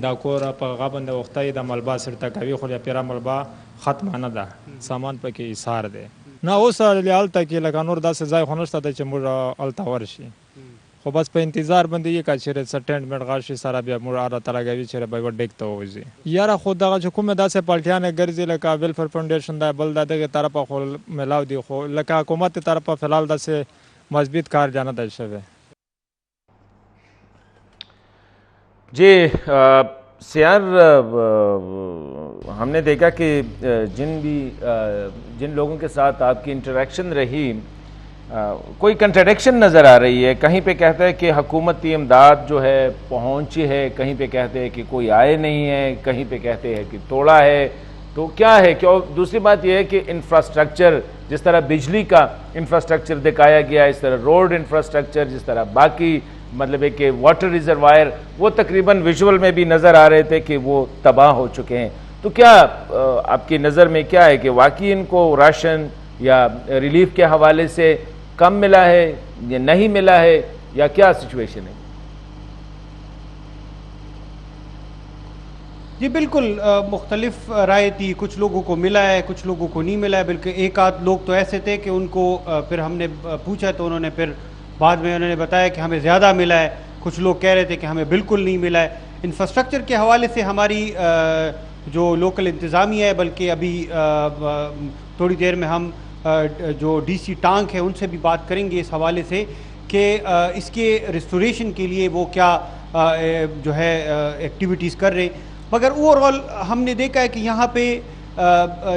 دا کور په هغه باندې وخته د ملبا سرته کوي خو پیرا ملبا ختمه نه ده سامان پکې ایثار دی نه اوس هلته کې لکه نور داسې ځای خو نشته چې موږ هلته ورشي خو بس په انتظار باندې یې که چېرې څه ټینټ مینټ غاشي سره بیا موږ راته لګوي چېرې به یوه ډیک ته ووځي یاره خو دغه چې کومې داسې پالټیانې ګرځي لکه ویلفیر فاونډیشن دی بل د دغې طرفه خو میلاو دي خو لکه حکومت طرفه فلحال داسې مضبوط کار جانا دل شوه جی سیار ہم نے دیکھا کہ جن لوگوں کے ساتھ آپ کی انٹریکشن رہی کوئی کنٹراڈکشن نظر آ رہی ہے کہیں پہ کہتا ہے کہ حکومتی امداد جو ہے پہنچی ہے کہیں پہ کہتے ہیں کہ کوئی آئے نہیں ہے کہیں پہ کہتے ہیں کہ توڑا ہے تو کیا ہے کیوں دوسری بات یہ ہے کہ انفراسٹرکچر جس طرح بجلی کا انفراسٹرکچر دکھایا گیا اس طرح روڈ انفراسٹرکچر جس طرح باقی مطلب ہے کہ واٹر ریزروائر وہ تقریباً ویژول میں بھی نظر آ رہے تھے کہ وہ تباہ ہو چکے ہیں تو کیا آپ کی نظر میں کیا ہے کہ واقعی ان کو راشن یا ریلیف کے حوالے سے کم ملا ہے یا نہیں ملا ہے یا کیا سچویشن ہے جی بالکل مختلف رائے تھی کچھ لوگوں کو ملا ہے کچھ لوگوں کو نہیں ملا ہے بلکہ ایک آدھ لوگ تو ایسے تھے کہ ان کو پھر ہم نے پوچھا تو انہوں نے پھر بعد میں انہوں نے بتایا کہ ہمیں زیادہ ملا ہے کچھ لوگ کہہ رہے تھے کہ ہمیں بالکل نہیں ملا ہے انفراسٹرکچر کے حوالے سے ہماری جو لوکل انتظامیہ ہے بلکہ ابھی تھوڑی دیر میں ہم جو ڈی سی ٹانک ہے ان سے بھی بات کریں گے اس حوالے سے کہ اس کے ریسٹوریشن کے لیے وہ کیا جو ہے ایکٹیویٹیز کر رہے مگر اوور آل ہم نے دیکھا ہے کہ یہاں پہ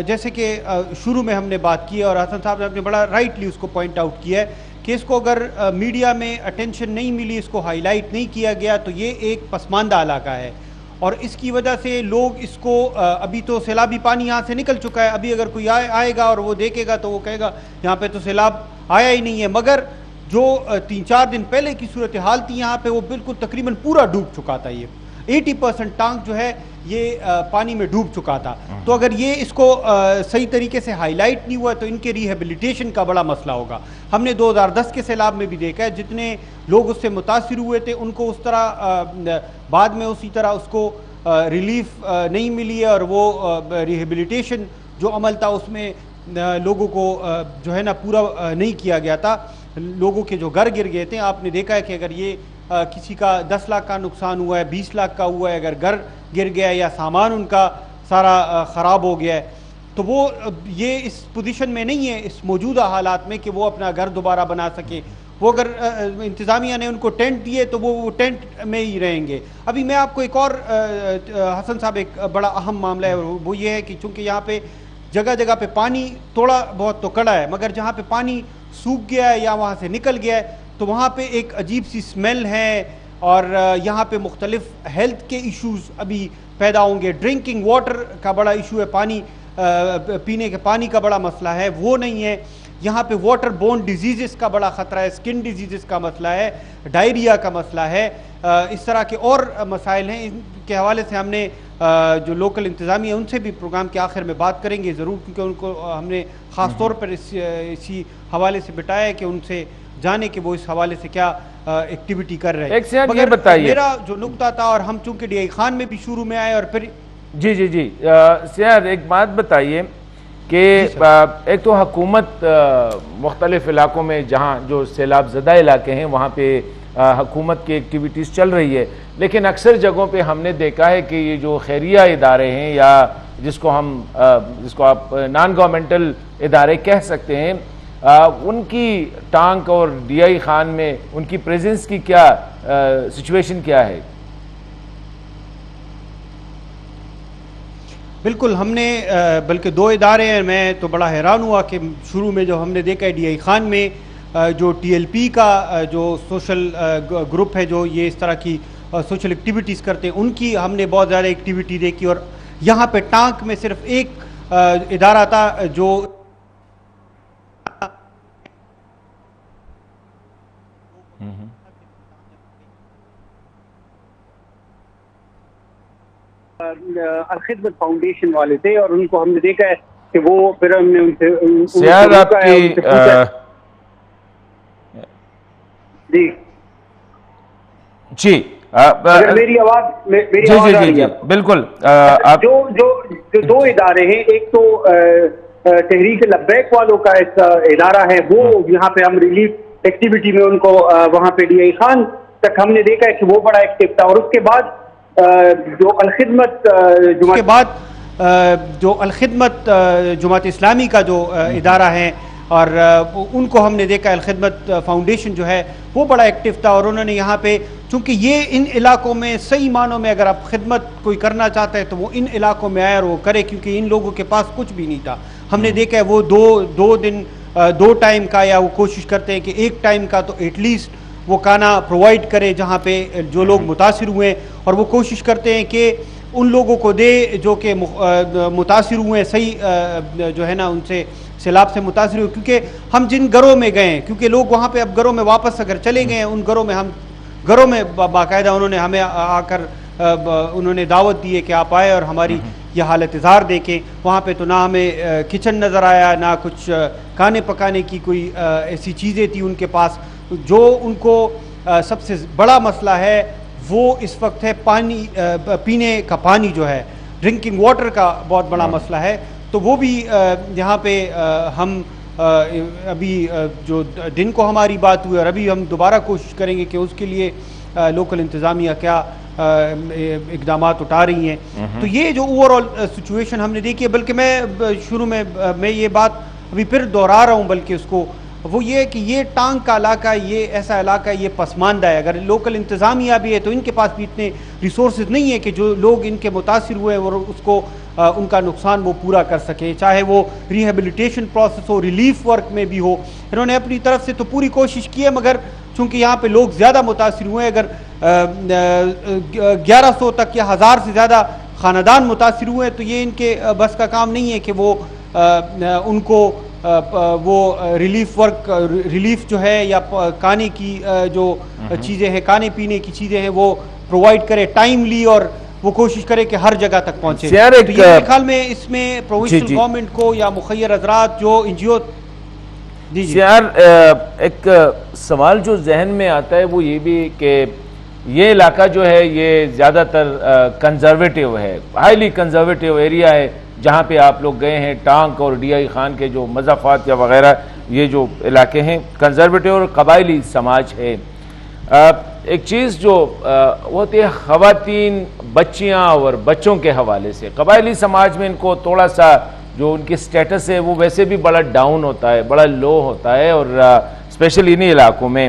جیسے کہ شروع میں ہم نے بات کی ہے اور حسن صاحب نے بڑا رائٹلی اس کو پوائنٹ آؤٹ کیا ہے کہ اس کو اگر میڈیا میں اٹینشن نہیں ملی اس کو ہائی لائٹ نہیں کیا گیا تو یہ ایک پسماندہ علاقہ ہے اور اس کی وجہ سے لوگ اس کو ابھی تو سیلابی پانی یہاں سے نکل چکا ہے ابھی اگر کوئی آئے گا اور وہ دیکھے گا تو وہ کہے گا یہاں پہ تو سیلاب آیا ہی نہیں ہے مگر جو 3-4 دن پہلے کی صورتحال تھی یہاں پہ وہ بالکل تقریباً پورا ڈوب چکا تھا یہ 80% ٹانک جو ہے یہ پانی میں ڈوب چکا تھا. تو اگر یہ اس کو صحیح طریقے سے ہائی لائٹ نہیں ہوا تو ان کے ریہیبلیٹیشن کا بڑا مسئلہ ہوگا. ہم نے 2010 کے سیلاب میں بھی دیکھا ہے جتنے لوگ اس سے متاثر ہوئے تھے ان کو اس طرح بعد میں اسی طرح اس کو ریلیف نہیں ملی ہے, اور وہ ریہیبلیٹیشن جو عمل تھا اس میں لوگوں کو جو ہے نا پورا نہیں کیا گیا تھا. لوگوں کے جو گھر گر گئے تھے, آپ نے دیکھا ہے کہ اگر یہ کسی کا 10 لاکھ کا نقصان ہوا ہے, 20 لاکھ کا ہوا ہے, اگر گھر گر گیا یا سامان ان کا سارا خراب ہو گیا ہے, تو وہ یہ اس پوزیشن میں نہیں ہے اس موجودہ حالات میں کہ وہ اپنا گھر دوبارہ بنا سکے. وہ اگر انتظامیہ نے ان کو ٹینٹ دیے تو وہ ٹینٹ میں ہی رہیں گے. ابھی میں آپ کو ایک اور حسن صاحب ایک بڑا اہم معاملہ ہے, وہ یہ ہے کہ چونکہ یہاں پہ جگہ جگہ پہ پانی تھوڑا بہت تو کڑا ہے, مگر جہاں پہ پانی سوکھ گیا ہے یا وہاں سے نکل گیا ہے تو وہاں پہ ایک عجیب سی سمیل ہے, اور یہاں پہ مختلف ہیلتھ کے ایشوز ابھی پیدا ہوں گے. ڈرنکنگ واٹر کا بڑا ایشو ہے, پانی پینے کے پانی کا بڑا مسئلہ ہے, وہ نہیں ہے. یہاں پہ واٹر بورن ڈیزیزز کا بڑا خطرہ ہے, اسکن ڈیزیزز کا مسئلہ ہے, ڈائریا کا مسئلہ ہے, اس طرح کے اور مسائل ہیں. ان کے حوالے سے ہم نے جو لوکل انتظامیہ ان سے بھی پروگرام کے آخر میں بات کریں گے ضرور, کیونکہ ان کو ہم نے خاص طور پر اسی حوالے سے بتایا ہے کہ ان سے جانے کہ وہ اس حوالے سے کیا ایکٹیویٹی کر رہے ہیں. ایک سیاحت یہ بتائیے, میرا جو نقطہ تھا, اور ہم چونکہ ڈی آئی خان میں بھی شروع میں آئے اور پھر جی سیاحت ایک بات بتائیے کہ ایک تو حکومت مختلف علاقوں میں جہاں جو سیلاب زدہ علاقے ہیں وہاں پہ حکومت کی ایکٹیویٹیز چل رہی ہے, لیکن اکثر جگہوں پہ ہم نے دیکھا ہے کہ یہ جو خیریہ ادارے ہیں یا جس کو آپ نان گورنمنٹل ادارے کہہ سکتے ہیں, ان کی ٹانک اور ڈی آئی خان میں ان کی پریزنس کی کیا سچویشن کیا ہے؟ بالکل, ہم نے بلکہ 2 ادارے ہیں. میں تو بڑا حیران ہوا کہ شروع میں جو ہم نے دیکھا ہے ڈی آئی خان میں جو ٹی ایل پی کا جو سوشل گروپ ہے جو یہ اس طرح کی سوشل ایکٹیویٹیز کرتے ہیں, ان کی ہم نے بہت زیادہ ایکٹیویٹی دیکھی. اور یہاں پہ ٹانک میں صرف ایک ادارہ تھا جو الخدمت فاؤنڈیشن والے تھے, اور ان کو ہم نے دیکھا ہے کہ وہ پھر ہم نے ان سے سیاحت آپ کی جی میری آواز جی بالکل. جو 2 ادارے ہیں, ایک تو تحریک لبیک والوں کا ایک ادارہ ہے, وہ یہاں پہ ہم ریلیف ایکٹیویٹی میں ان کو وہاں پہ ڈی آئی خان تک ہم نے دیکھا ہے کہ وہ بڑا ایکٹیو تھا. اور اس کے بعد جو الخدمت جماعت اسلامی کا جو ادارہ ہے, اور ان کو ہم نے دیکھا الخدمت فاؤنڈیشن جو ہے وہ بڑا ایکٹیو تھا. اور انہوں نے یہاں پہ چونکہ یہ ان علاقوں میں صحیح معنوں میں اگر آپ خدمت کوئی کرنا چاہتا ہے تو وہ ان علاقوں میں آئے اور وہ کرے, کیونکہ ان لوگوں کے پاس کچھ بھی نہیں تھا. ہم نے دیکھا ہے وہ 2 دن 2 ٹائم کا, یا وہ کوشش کرتے ہیں کہ 1 ٹائم کا تو ایٹ لیسٹ وہ کھانا پرووائڈ کرے جہاں پہ جو لوگ متاثر ہوئے ہیں, اور وہ کوشش کرتے ہیں کہ ان لوگوں کو دے جو کہ متاثر ہوئے ہیں, صحیح جو ہے نا ان سے سیلاب سے متاثر ہوئے. کیونکہ ہم جن گھروں میں گئے ہیں, کیونکہ لوگ وہاں پہ اب گھروں میں واپس اگر چلے گئے ہیں, ان گھروں میں باقاعدہ انہوں نے ہمیں آ کر انہوں نے دعوت دی ہے کہ آپ آئے اور ہماری یہ حالت اظہار دیکھیں. وہاں پہ تو نہ ہمیں کچن نظر آیا, نہ کچھ کھانے پکانے کی کوئی ایسی چیزیں تھی ان کے پاس. جو ان کو سب سے بڑا مسئلہ ہے وہ اس وقت ہے پانی, پینے کا پانی جو ہے, ڈرنکنگ واٹر کا بہت بڑا مسئلہ ہے. تو وہ بھی یہاں پہ ہم ابھی جو دن کو ہماری بات ہوئی, اور ابھی ہم دوبارہ کوشش کریں گے کہ اس کے لیے لوکل انتظامیہ کیا اقدامات اٹھا رہی ہیں. تو یہ جو اوور آل سچویشن ہم نے دیکھی ہے, بلکہ میں شروع میں یہ بات ابھی پھر دہرا رہا ہوں, بلکہ اس کو وہ یہ ہے کہ یہ ٹانک کا علاقہ, یہ ایسا علاقہ ہے, یہ پسماندہ ہے. اگر لوکل انتظامیہ بھی ہے تو ان کے پاس بھی اتنے ریسورسز نہیں ہے کہ جو لوگ ان کے متاثر ہوئے اور اس کو ان کا نقصان وہ پورا کر سکیں, چاہے وہ ریہیبلیٹیشن پروسیس ہو, ریلیف ورک میں بھی ہو. انہوں نے اپنی طرف سے تو پوری کوشش کی ہے, مگر چونکہ یہاں پہ لوگ زیادہ متاثر ہوئے ہیں, اگر 1100 تک یا 1000 سے زیادہ خاندان متاثر ہوئے ہیں تو یہ ان کے بس کا کام نہیں ہے کہ وہ ان کو وہ ریلیف جو ہے یا کھانے کی جو چیزیں ہیں, کھانے پینے کی چیزیں ہیں, وہ پرووائڈ کرے ٹائملی اور وہ کوشش کرے کہ ہر جگہ تک پہنچے. سیار تو ایک یہ میرے خیال میں اس میں پروونشل گورنمنٹ کو یا مخیر حضرات جو این جی او. جی سیار ایک سوال جو ذہن میں آتا ہے وہ یہ بھی کہ یہ علاقہ جو ہے یہ زیادہ تر کنزرویٹیو ہے, ہائیلی کنزرویٹیو ایریا ہے جہاں پہ آپ لوگ گئے ہیں. ٹانک اور ڈی آئی خان کے جو مضافات یا وغیرہ یہ جو علاقے ہیں کنزرویٹیو اور قبائلی سماج ہے. ایک چیز جو ہوتی ہے خواتین, بچیاں اور بچوں کے حوالے سے قبائلی سماج میں ان کو تھوڑا سا جو ان کی سٹیٹس ہے وہ ویسے بھی بڑا ڈاؤن ہوتا ہے, بڑا لو ہوتا ہے, اور اسپیشلی انہی علاقوں میں.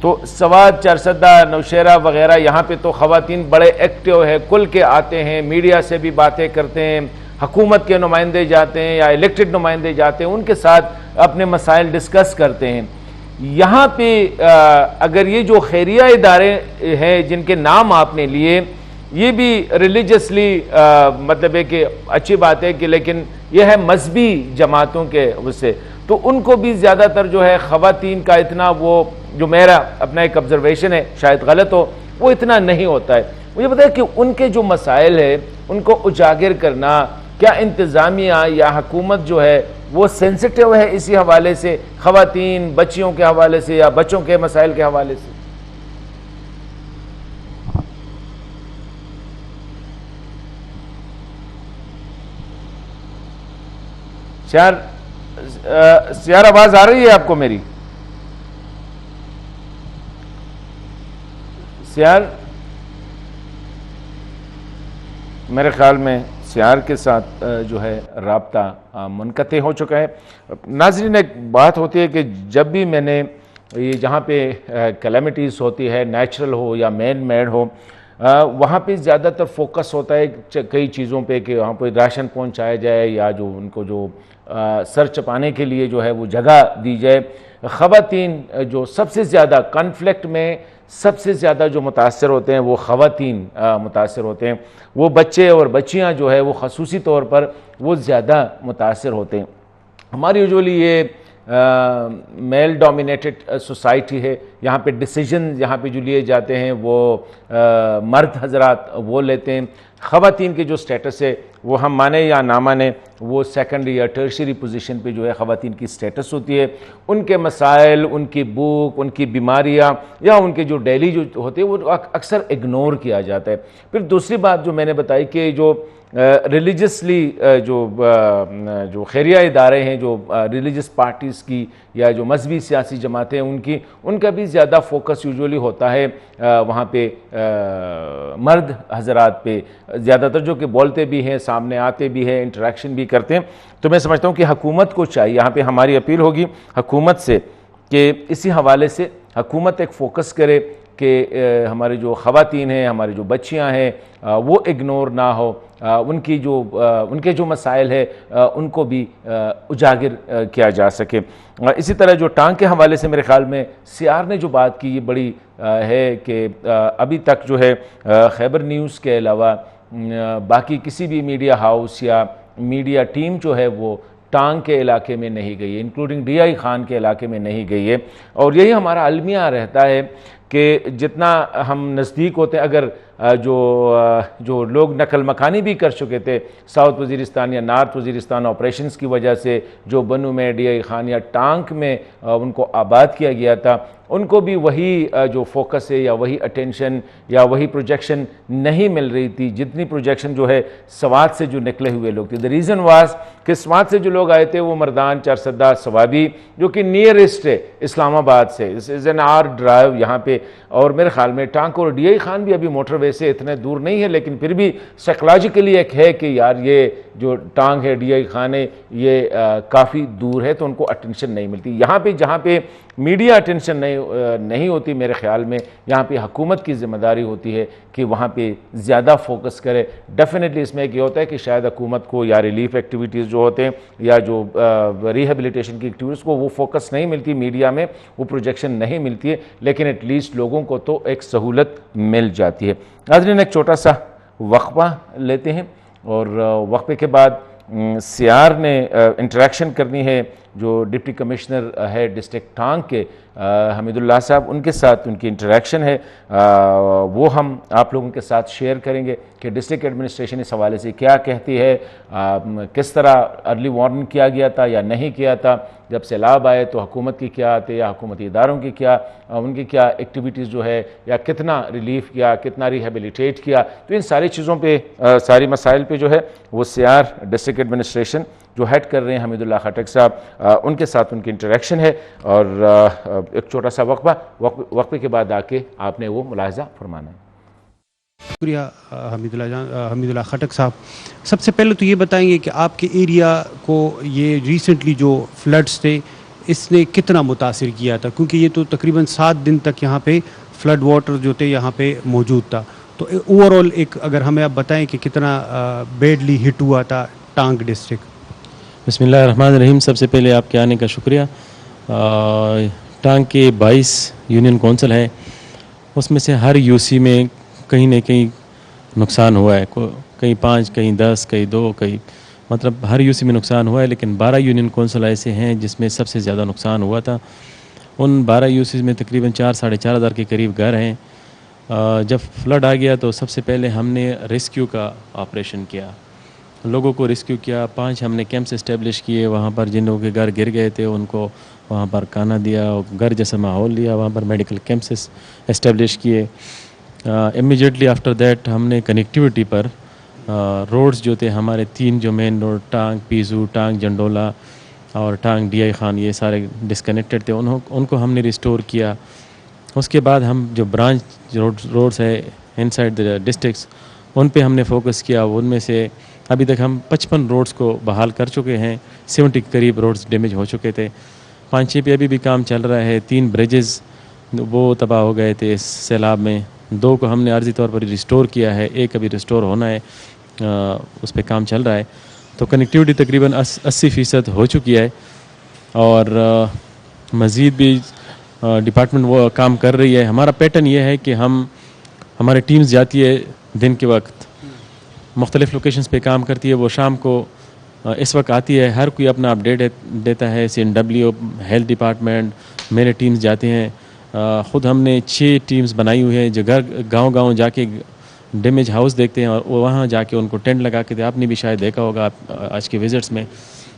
تو سوات, چارسدہ, نوشہرہ وغیرہ یہاں پہ تو خواتین بڑے ایکٹیو ہے, کھل کے آتے ہیں, میڈیا سے بھی باتیں کرتے ہیں, حکومت کے نمائندے جاتے ہیں یا الیکٹڈ نمائندے جاتے ہیں, ان کے ساتھ اپنے مسائل ڈسکس کرتے ہیں. یہاں پہ اگر یہ جو خیریہ ادارے ہیں جن کے نام آپ نے لیے, یہ بھی ریلیجسلی مطلب ہے کہ اچھی بات ہے کہ لیکن یہ ہے مذہبی جماعتوں کے سے, تو ان کو بھی زیادہ تر جو ہے خواتین کا اتنا وہ جو میرا اپنا ایک آبزرویشن ہے, شاید غلط ہو, وہ اتنا نہیں ہوتا ہے. مجھے پتا ہے کہ ان کے جو مسائل ہیں ان کو اجاگر کرنا, کیا انتظامیہ یا حکومت جو ہے وہ سینسٹیو ہے اسی حوالے سے, خواتین, بچیوں کے حوالے سے یا بچوں کے مسائل کے حوالے سے؟ سیار آواز آ رہی ہے آپ کو میری؟ سیار میرے خیال میں سیار کے ساتھ جو ہے رابطہ منقطع ہو چکا ہے. ناظرین, ایک بات ہوتی ہے کہ جب بھی میں نے یہ جہاں پہ کلیمٹیز ہوتی ہے, نیچرل ہو یا مین میڈ ہو, وہاں پہ زیادہ تر فوکس ہوتا ہے کئی چیزوں پہ کہ وہاں پہ راشن پہنچایا جائے یا جو ان کو جو سر چپانے کے لیے جو ہے وہ جگہ دی جائے. خواتین جو سب سے زیادہ کنفلکٹ میں سب سے زیادہ جو متاثر ہوتے ہیں وہ خواتین متاثر ہوتے ہیں. وہ بچے اور بچیاں جو ہے وہ خصوصی طور پر وہ زیادہ متاثر ہوتے ہیں. ہماری یوزولی یہ میل ڈومینیٹڈ سوسائٹی ہے, یہاں پہ ڈیسیجن یہاں پہ جو لیے جاتے ہیں وہ مرد حضرات وہ لیتے ہیں. خواتین کے جو سٹیٹس ہے وہ ہم مانے یا نہ مانے وہ سیکنڈری یا ٹرشری پوزیشن پہ جو ہے خواتین کی سٹیٹس ہوتی ہے. ان کے مسائل, ان کی بھوک, ان کی بیماریاں یا ان کے جو ڈیلی جو ہوتے ہیں وہ اکثر اگنور کیا جاتا ہے. پھر دوسری بات جو میں نے بتائی کہ جو ریلیجسلی جو خیریہ ادارے ہیں, جو ریلیجس پارٹیز کی یا جو مذہبی سیاسی جماعتیں ان کا بھی زیادہ فوکس یوزولی ہوتا ہے وہاں پہ مرد حضرات پہ زیادہ تر, جو کہ بولتے بھی ہیں, سامنے آتے بھی ہیں, انٹریکشن بھی کرتے ہیں. تو میں سمجھتا ہوں کہ حکومت کو چاہیے, یہاں پہ ہماری اپیل ہوگی حکومت سے کہ اسی حوالے سے حکومت ایک فوکس کرے کہ ہمارے جو خواتین ہیں, ہماری جو بچیاں ہیں وہ اگنور نہ ہو, ان کے جو مسائل ہے ان کو بھی اجاگر کیا جا سکے. اسی طرح جو ٹانگ کے حوالے سے میرے خیال میں سیار نے جو بات کی یہ بڑی ہے کہ ابھی تک جو ہے خیبر نیوز کے علاوہ باقی کسی بھی میڈیا ہاؤس یا میڈیا ٹیم جو ہے وہ ٹانگ کے علاقے میں نہیں گئی ہے, انکلوڈنگ ڈی آئی خان کے علاقے میں نہیں گئی ہے. اور یہی ہمارا المیہ رہتا ہے کہ جتنا ہم نزدیک ہوتے ہیں, اگر جو لوگ نقل مکانی بھی کر چکے تھے ساؤتھ وزیرستان یا نارتھ وزیرستان آپریشنز کی وجہ سے, جو بنو میں, ڈی آئی خان یا ٹانک میں ان کو آباد کیا گیا تھا, ان کو بھی وہی جو فوکس ہے یا وہی اٹینشن یا وہی پروجیکشن نہیں مل رہی تھی جتنی پروجیکشن جو ہے سوات سے جو نکلے ہوئے لوگ تھے. دا ریزن واز کہ سوات سے جو لوگ آئے تھے وہ مردان, چارسدہ, سوابی جو کہ نیئرسٹ ہے اسلام آباد سے, از این آر ڈرائیو یہاں پہ. اور میرے خیال میں ٹانک اور ڈی آئی خان بھی ابھی موٹر وے سے اتنے دور نہیں ہے, لیکن پھر بھی سائیکلوجیکلی ایک ہے کہ یار یہ جو ٹانگ ہے, ڈی آئی خان ہے, یہ کافی دور ہے, تو ان کو اٹینشن نہیں ملتی. یہاں پہ جہاں پہ میڈیا اٹینشن نہیں ہوتی میرے خیال میں یہاں پہ حکومت کی ذمہ داری ہوتی ہے کہ وہاں پہ زیادہ فوکس کرے. ڈیفینیٹلی اس میں ایک یہ ہوتا ہے کہ شاید حکومت کو یا ریلیف ایکٹیویٹیز جو ہوتے ہیں یا جو ریہیبلیٹیشن کی ایکٹیویٹیز کو وہ فوکس نہیں ملتی, میڈیا میں وہ پروجیکشن نہیں ملتی ہے, لیکن ایٹ لیسٹ لوگوں کو تو ایک سہولت مل جاتی ہے. ناظرین, ایک چھوٹا سا وقفہ لیتے ہیں اور وقفے کے بعد سیار نے انٹریکشن کرنی ہے جو ڈپٹی کمشنر ہے ڈسٹرکٹ ٹانگ کے حمید اللہ صاحب، ان کے ساتھ ان کی انٹریکشن ہے وہ ہم آپ لوگوں کے ساتھ شیئر کریں گے کہ ڈسٹرکٹ ایڈمنسٹریشن اس حوالے سے کیا کہتی ہے، کس طرح ارلی وارننگ کیا گیا تھا یا نہیں کیا تھا، جب سیلاب آئے تو حکومت کی کیا آتے یا حکومتی اداروں کی کیا ان کی کیا ایکٹیویٹیز جو ہے، یا کتنا ریلیف کیا، کتنا ریہیبلیٹیٹ کیا. تو ان ساری چیزوں پہ ساری مسائل پہ جو ہے وہ CR ڈسٹرکٹ ایڈمنسٹریشن جو ہیڈ کر رہے ہیں حمید اللہ خٹک صاحب، ان کے ساتھ ان کی انٹریکشن ہے. اور ایک چھوٹا سا وقفے کے بعد آ کے آپ نے وہ ملاحظہ فرمانا ہے. شکریہ حمید اللہ خٹک صاحب. سب سے پہلے تو یہ بتائیں گے کہ آپ کے ایریا کو یہ ریسنٹلی جو فلڈز تھے اس نے کتنا متاثر کیا تھا، کیونکہ یہ تو تقریباً 7 دن تک یہاں پہ فلڈ واٹر جو تھے یہاں پہ موجود تھا. تو اوور آل ایک اگر ہمیں آپ بتائیں کہ کتنا بیڈلی ہٹ ہوا تھا ٹانگ ڈسٹرکٹ. بسم اللہ الرحمن الرحیم. سب سے پہلے آپ کے آنے کا شکریہ. ٹانگ کے 22 یونین کونسل ہیں، اس میں سے ہر UC میں کہیں نہ کہیں نقصان ہوا ہے، کہیں 5 کہیں 10 کہیں 2 کہیں مطلب ہر UC میں نقصان ہوا ہے. لیکن 12 یونین کونسل ایسے ہیں جس میں سب سے زیادہ نقصان ہوا تھا. ان 12 UCs میں تقریباً 4-4.5 ہزار کے قریب گھر ہیں. جب فلڈ آ گیا تو سب سے پہلے ہم نے ریسکیو کا آپریشن کیا، لوگوں کو ریسکیو کیا. 5 ہم نے کیمپس اسٹیبلش کیے وہاں پر، جن لوگوں کے گھر گر گئے تھے ان کو وہاں پر کھانا دیا، گھر جیسا ماحول دیا، وہاں پر میڈیکل کیمپس اسٹیبلش کیے. امیجیٹلی آفٹر دیٹ ہم نے کنیکٹیوٹی پر روڈز جو تھے ہمارے 3 جو مین روڈ ٹانگ پیزو، ٹانگ جنڈولا اور ٹانگ DI خان، یہ سارے ڈسکنیکٹڈ تھے، ان کو ہم نے ریسٹور کیا. اس کے بعد ہم جو برانچ روڈز ہے ان سائڈ دا ڈسٹرکس ان پہ ہم نے فوکس کیا. ان میں سے ابھی تک ہم 55 روڈز کو بحال کر چکے ہیں. 70 کے قریب روڈز ڈیمیج ہو چکے تھے. 5-6 پہ ابھی بھی کام چل رہا ہے. 3 بریجز وہ تباہ ہو گئے تھے اس سیلاب میں، 2 کو ہم نے عارضی طور پر ریسٹور کیا ہے، 1 ابھی ریسٹور ہونا ہے، اس پہ کام چل رہا ہے. تو کنیکٹیوٹی تقریباً 80% ہو چکی ہے. اور مزید بھی ڈپارٹمنٹ وہ کام کر رہی ہے. ہمارا پیٹرن یہ ہے کہ ہمارے ٹیمز جاتی ہے دن کے وقت مختلف لوکیشنز پہ کام کرتی ہے، وہ شام کو اس وقت آتی ہے. ہر کوئی اپنا اپڈیٹ دیتا ہے. CNW، ہیلتھ ڈپارٹمنٹ، میرے ٹیمز جاتے ہیں. خود ہم نے 6 ٹیمز بنائی ہوئی ہیں جو گاؤں جا کے ڈیمیج ہاؤس دیکھتے ہیں اور وہاں جا کے ان کو ٹینٹ لگا کے آپ نے بھی شاید دیکھا ہوگا آج کے وزٹس میں،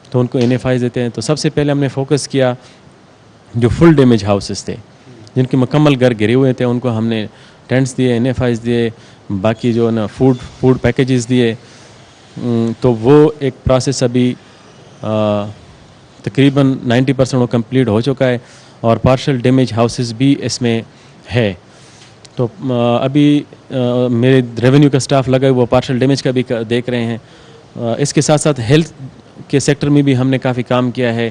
تو ان کو NFIs دیتے ہیں. تو سب سے پہلے ہم نے فوکس کیا جو فل ڈیمیج ہاؤسز تھے، جن کے مکمل گھر گرے ہوئے تھے، ان کو ہم نے ٹینٹس دیے، NFIs دیے، باقی جو نا فوڈ پیکیجز دیے. تو وہ ایک پروسیس ابھی تقریباً 90% وہ کمپلیٹ ہو چکا ہے اور پارشل ڈیمیج ہاؤسز بھی اس میں ہے. تو ابھی میرے ریونیو کا سٹاف لگا ہے، وہ پارشل ڈیمیج کا بھی دیکھ رہے ہیں. اس کے ساتھ ساتھ ہیلتھ کے سیکٹر میں بھی ہم نے کافی کام کیا ہے.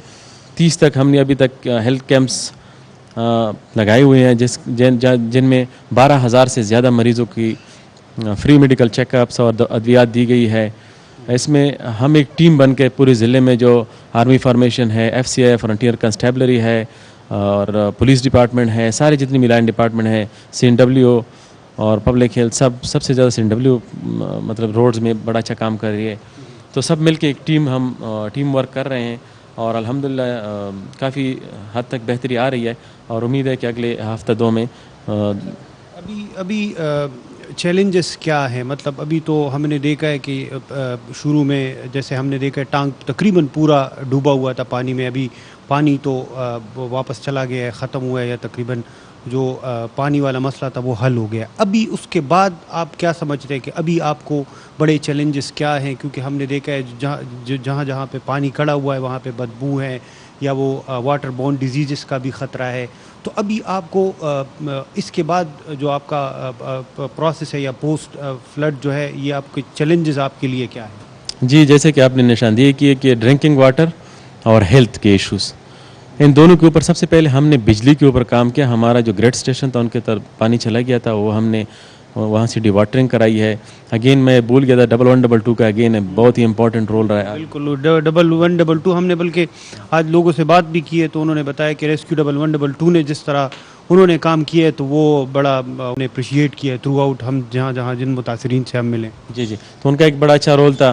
30 تک ہم نے ابھی تک ہیلتھ کیمپس لگائے ہوئے ہیں جن میں 12,000 سے زیادہ مریضوں کی فری میڈیکل چیک اپس اور ادویات دی گئی ہے. اس میں ہم ایک ٹیم بن کے پورے ضلع میں جو آرمی فارمیشن ہے، FCI فرنٹیئر کنسٹیبلری ہے اور پولیس ڈپارٹمنٹ ہے، سارے جتنی بھی لائن ڈپارٹمنٹ ہیں، CNW اور پبلک ہیلتھ، سب سے زیادہ CNW مطلب روڈز میں بڑا اچھا کام کر رہی ہے. تو سب مل کے ایک ٹیم ورک کر رہے ہیں اور الحمدللہ کافی حد تک بہتری آ رہی ہے اور امید ہے کہ اگلے ہفتہ 2 میں ابھی چیلنجز کیا ہیں؟ مطلب ابھی تو ہم نے دیکھا ہے کہ شروع میں جیسے ہم نے دیکھا ہے ٹانگ تقریباً پورا ڈوبا ہوا تھا پانی میں. ابھی پانی تو واپس چلا گیا ہے، ختم ہوا ہے، یا تقریباً جو پانی والا مسئلہ تھا وہ حل ہو گیا. ابھی اس کے بعد آپ کیا سمجھتے ہیں کہ ابھی آپ کو بڑے چیلنجز کیا ہیں؟ کیونکہ ہم نے دیکھا ہے جہاں پہ پانی کھڑا ہوا ہے وہاں پہ بدبو ہے یا وہ واٹر بورن ڈیزیزز کا بھی خطرہ ہے. تو ابھی آپ کو اس کے بعد جو آپ کا پروسیس ہے یا پوسٹ فلڈ جو ہے، یہ آپ کے چیلنجز آپ کے لیے کیا ہے؟ جی، جیسے کہ آپ نے نشاندہی کی ہے کہ ڈرنکنگ واٹر اور ہیلتھ کے ایشوز، ان دونوں کے اوپر سب سے پہلے ہم نے بجلی کے اوپر کام کیا. ہمارا جو گریڈ اسٹیشن تھا ان کے طرف پانی چلا گیا تھا، وہ ہم نے وہاں سے ڈی واٹرنگ کرائی ہے. اگین میں بھول گیا تھا 1122 کا اگین بہت ہی امپورٹنٹ رول رہا ہے. بالکل 1122 ہم نے بلکہ آج لوگوں سے بات بھی کی ہے تو انہوں نے بتایا کہ ریسکیو 1122 نے جس طرح انہوں نے کام کیا ہے تو وہ بڑا انہیں اپریشیٹ کیا ہے تھرو آؤٹ، ہم جہاں جن متاثرین سے ہم ملیں. جی، تو ان کا ایک بڑا اچھا رول تھا.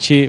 6